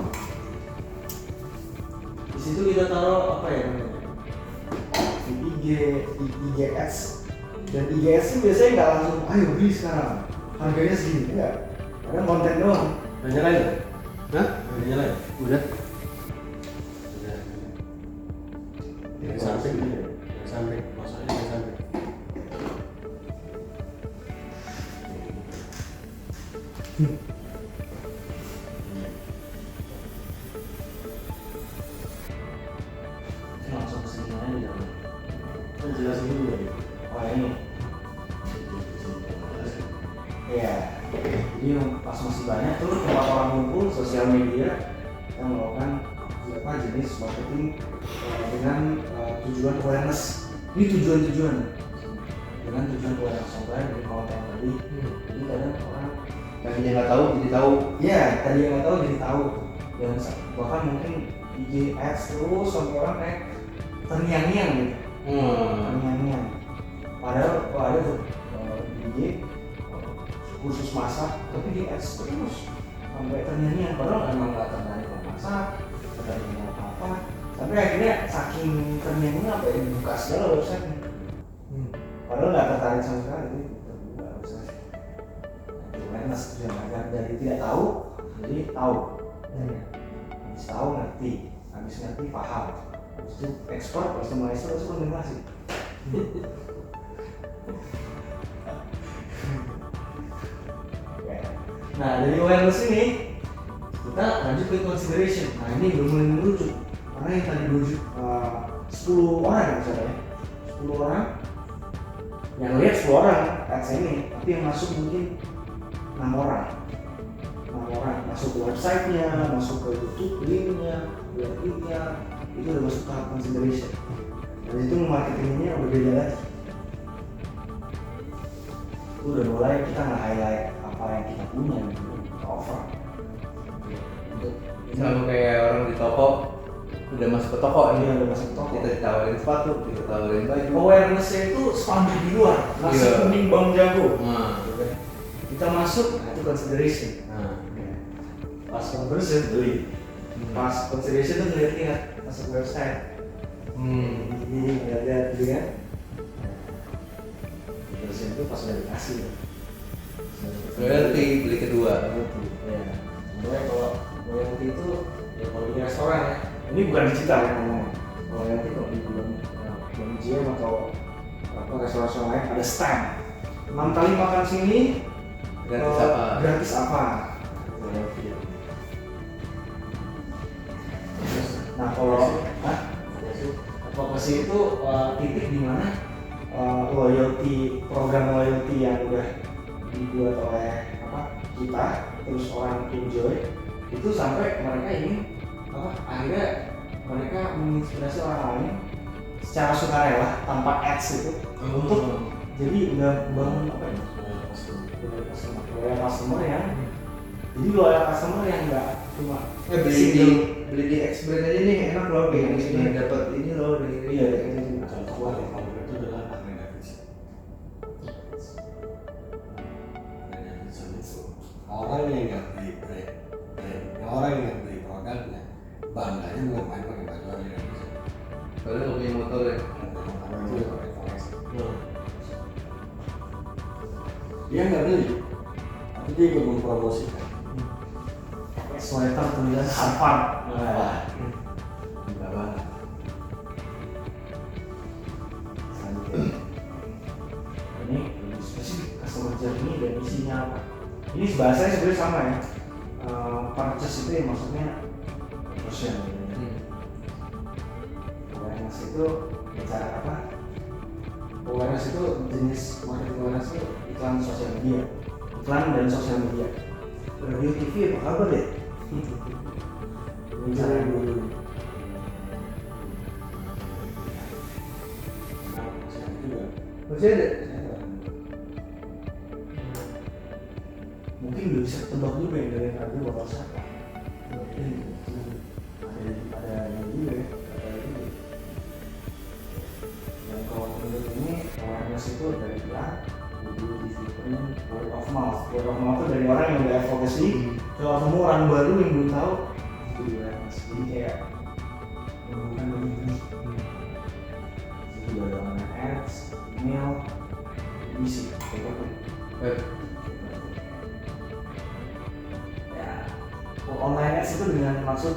apa ya namanya? IG ads. Dan IG ads itu biasanya nggak langsung ayo beli sekarang harganya segini, enggak, kadang konten doang. Udah nyalain? Hah? Udah nyalain? Udah. Udah. Yang samping ini, yang samping, maksudnya yang samping. Langsung kesini aja di dalam. Kan jelasin dulu ya. Oh ini, ya. Jadi pas masih banyak tuh tempat orang ngumpul sosial media yang melakukan apa jenis marketing dengan tujuan awareness. Ini tujuan dengan tujuan awareness contohnya dari konten tadi. Jadi kadang orang Tadinya nggak tahu jadi tahu. ya tadi yang nggak tahu jadi tahu, dan bahkan mungkin IG ads terus sampai orang kayak terngiang-ngiang gitu. Terngiang-ngiang. Padahal ada tuh di IG khusus masak, tapi di ads terus sampai terngiang-ngiang. Padahal emang nggak tertarik mau masak, tertarik mau apa-apa. Sampai akhirnya saking terngiang-ngiang apa ya dibuka segala website-nya. Padahal nggak tertarik sama sekali itu terbuka website. Awareness itu yang agak dari tidak tahu jadi tahu. Habis tahu ngerti, habis ngerti paham. Habis itu expert, customizer, terus konfirmasi. Nah dari awareness ini kita lanjut ke consideration. Nah ini belum mulai mengerucut karena yang tadi 10 orang ya misalnya 10 orang yang lihat 10 orang ads ini, tapi yang masuk mungkin 6 orang masuk ke website-nya, masuk ke YouTube linknya, linknya itu udah masuk tahap consideration. Dari itu marketingnya udah beda lagi. Itu udah mulai kita nge-highlight apa yang kita punya gitu, kita offer. Untuk Sama kayak orang di toko udah masuk ke toko ini ini, udah masuk ke toko. kita ditawarin sepatu, kita tawarin baju. Awareness-nya itu spanduk di luar, nasi Iya. kuning bang jago. Nah, Kita masuk, nah itu consideration. Pas conversion beli. Pas consideration tuh ngeliat masuk website. Ini ngeliat beli kan. Conversion itu pas udah dikasih. loyalty beli kedua. Ya. Sebenarnya kalau loyalty itu ya kalau di restoran ya. Ini bukan digital ya ngomong. Kalau loyalty kalau di belum gym atau apa restoran lain ada stamp. 6 kali makan sini Gratis apa? Gratis apa? Loyalty. Nah kalau advokasi itu titik di mana loyalty, program loyalty yang udah dibuat oleh kita terus orang enjoy itu sampai mereka ini akhirnya mereka menginspirasi orang lain secara sukarela tanpa ads itu untuk jadi udah bangun loyal customer yang jadi loyal customer yang nggak cuma Beli di X brand aja nih enak loh, kayak ini dapat ini loh, ini. iya Contoh paling konkret itu adalah Harley Davidson. Harley Davidson itu orang yang nggak beli orang yang nggak beli produknya bangganya bukan main pakai baju Harley Davidson. Padahal nggak punya motor ya. Karena itu pakai koleksi. Dia nggak beli, tapi dia ikut mempromosikan. sweater tulisan Harvard. Enggak banget. Ini lebih spesifik customer journey dan isinya apa. Ini bahasanya sebenarnya sama ya. Purchase itu ya maksudnya conversion. Awareness itu bicara apa? Awareness itu jenis marketing awareness itu iklan sosial media, iklan dan sosial media. Radio TV apa kabar deh? Bicara dulu. Masih ada? Mungkin udah bisa tebak juga yang dari radio bakal siapa. Mungkin ada yang juga ya. Dan kalau menurut ini awareness itu dari pihak word of mouth. Word of mouth itu dari orang yang udah advocacy ke ketemu orang baru yang belum tahu itu di awareness. Jadi kayak menggunakan lebih juga ada ads, email, isi, Web. ya online ads itu dengan maksud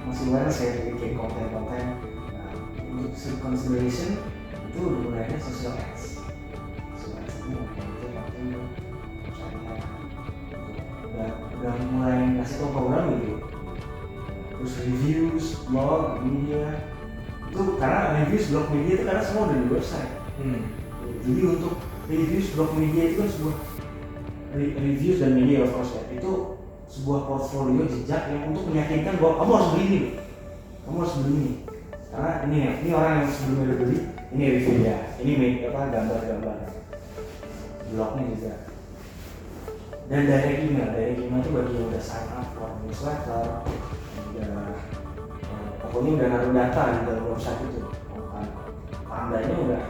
masih awareness ya, bikin konten-konten. Nah, untuk consideration itu udah mulainya social ads. Social ads itu udah mulai ngasih tau program gitu. Terus reviews, blog, media itu karena reviews, blog, media itu karena semua udah di website. Jadi untuk reviews, blog, media itu kan sebuah reviews dan media of course ya, itu sebuah portfolio jejak yang untuk meyakinkan bahwa kamu harus beli ini, kamu harus beli ini. Karena ini orang yang sebelumnya udah beli, ini review ya, ini gambar-gambar, blognya juga. Dan direct email itu bagi yang udah sign up for newsletter, udah tokonya udah naruh data di dalam website itu. Tandanya udah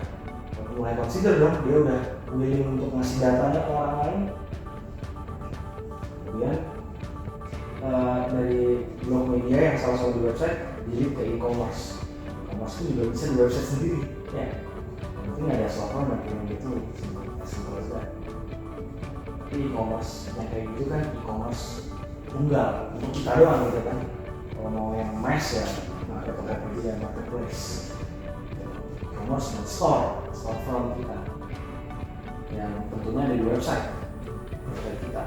mulai consider dong, dia udah willing untuk ngasih datanya ke orang lain. Kemudian dari blog media yang salah satu di website dilit ke e-commerce. E-commerce itu juga bisa di website sendiri, ya. Yang penting ada software yang gitu, simple as that. Tapi e-commerce yang kayak gitu kan e-commerce tunggal untuk kita doang gitu kan. Kalau mau yang mass ya ada Tokopedia, marketplace. E-commerce dan storefront kita yang tentunya ada di website kita.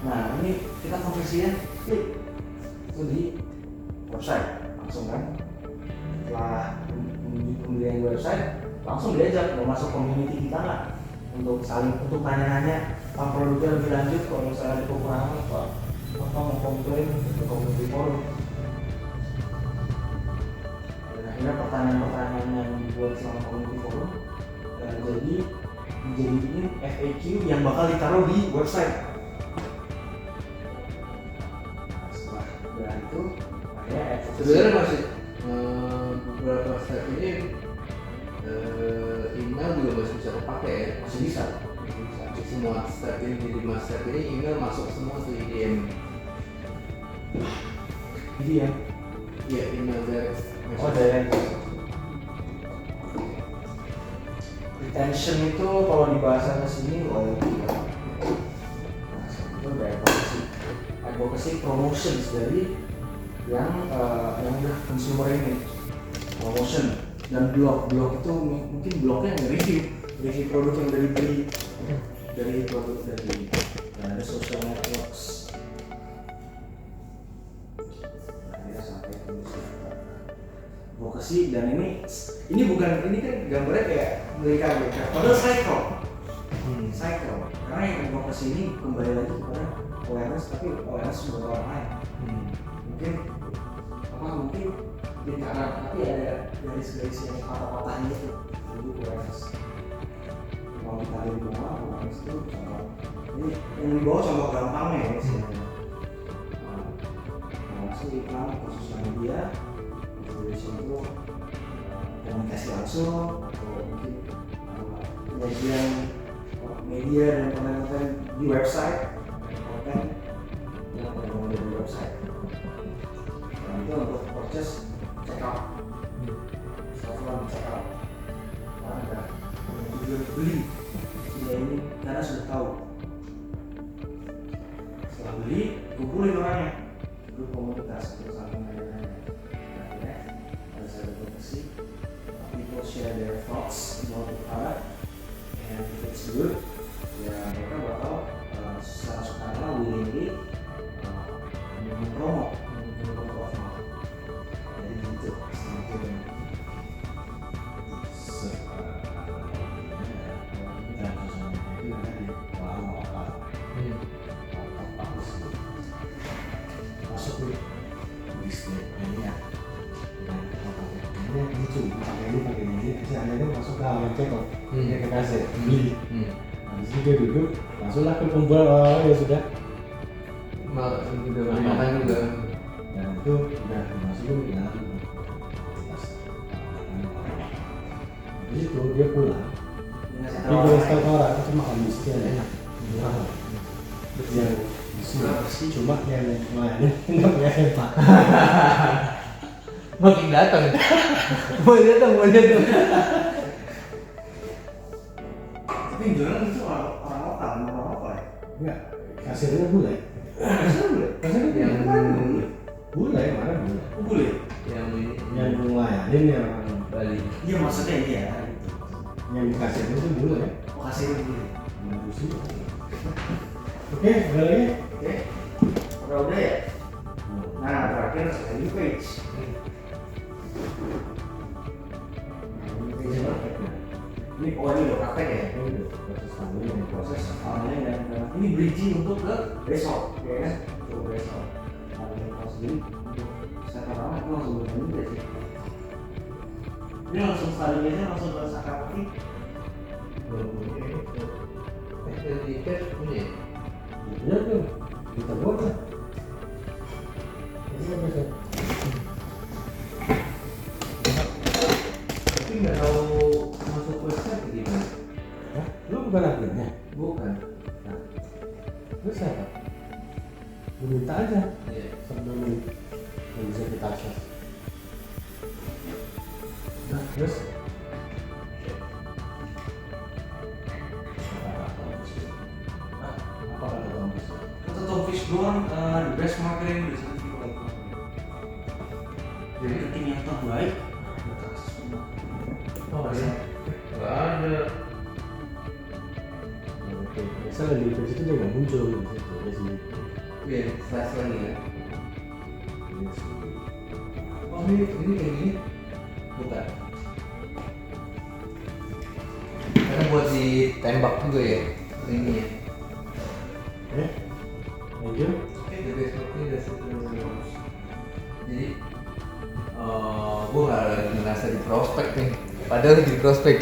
Nah ini kita konversinya klik itu di website langsung kan. Setelah pembelian website langsung diajak mau masuk community kita nggak untuk tanya-nanya tentang produknya lebih lanjut. Kalau misalnya ada kekurangan apa mau komplain ke community forum. Dan akhirnya pertanyaan-pertanyaan yang dibuat selama community forum jadi dijadiin FAQ yang bakal ditaruh di website. Itu sebenarnya masih beberapa step ini email juga masih bisa terpakai ya. Masih bisa. Semua step ini di 5 step ini email masuk semua ke IDM. IDM? Iya, email direct. Oh, direct. Retention itu kalau di bahasa sini loyalty ya. Nah, itu udah advocacy promotions dari yang udah consumer ini promotion. Dan blog itu mungkin blognya yang review produk yang udah dibeli dari produk dari dan ada social networks. Akhirnya sampai advocacy dan ini kan gambarnya kayak mereka padahal cycle karena yang advocacy ini kembali lagi kepada awareness, tapi awareness buat orang lain. Mungkin karena tapi ada garis-garis yang patah-patahnya itu jadi awareness. Kalau kita ada di bawah awareness itu contoh ini yang di bawah contoh gampangnya ya sebenarnya. Langsung iklan ke sosial media, distribution itu komunikasi langsung atau mungkin penyajian media dan konten-konten di website, konten yang ada di website. Dan itu untuk proses check out, software check out. Ada tujuan beli ini karena sudah tahu. Setelah beli, kumpulin orangnya, grup komunitas terus saling nanya-nanya. Akhirnya ada satu advocacy, people share their thoughts about the product, and if it's good, ya mereka bakal secara sukarela willingly mempromo produk. Jadi gitu, masuk nih listnya ini ya, ini lucu pakai ini akhirnya masuk ke halaman checkout, ini ke kasir beli. Nah di sini dia duduk langsunglah ke pembuat ya sudah makan juga. Dan itu udah dimasukin ke dalam tas. Di situ dia pulang, dia boleh tahu orang itu makan bisnya enak, murah. Yang cuma yang lainnya nggak hebat. Makin datang. Mau datang. Tapi yang jualan itu orang lokal ya? Enggak, kasirnya bule. Kasirnya bule, mana bule? Bule? Yang ngelayanin ya orang Bali. Iya maksudnya iya. Yang di kasirnya itu bule ya? Oh kasirnya bule. Oke, ada lagi? Oke, udah ya? Nah terakhir landing page. Ini udah praktek ya? Ini proses awalnya dan ini bridging untuk ke besok, ya kan? Untuk besok. Nah ini kalau sendiri untuk sekarang itu langsung bertemu juga sih. Ini langsung study-nya langsung ke Sakapati. Belum punya. Dari cash punya. Ya tuh, kita buat lah. Ini bisa Terus siapa? Lu minta aja Iya. subdomain yang bisa kita akses. Nah, terus apa kata kamu? Kata Tom Fish doang, the best marketing di sini. Jadi tim yang terbaik atas semua. Oh, ya. Nggak ada. Oke, misalnya di page itu dia nggak muncul di situ, di sini. Iya, slash lagi ya. Iya sih. Oh ini kayak gini? Bukan. Karena buat ditembak juga ya ini ya. Thank you. The best marketing dari situ. Jadi gue nggak lagi ngerasa di prospek nih. Padahal di prospek.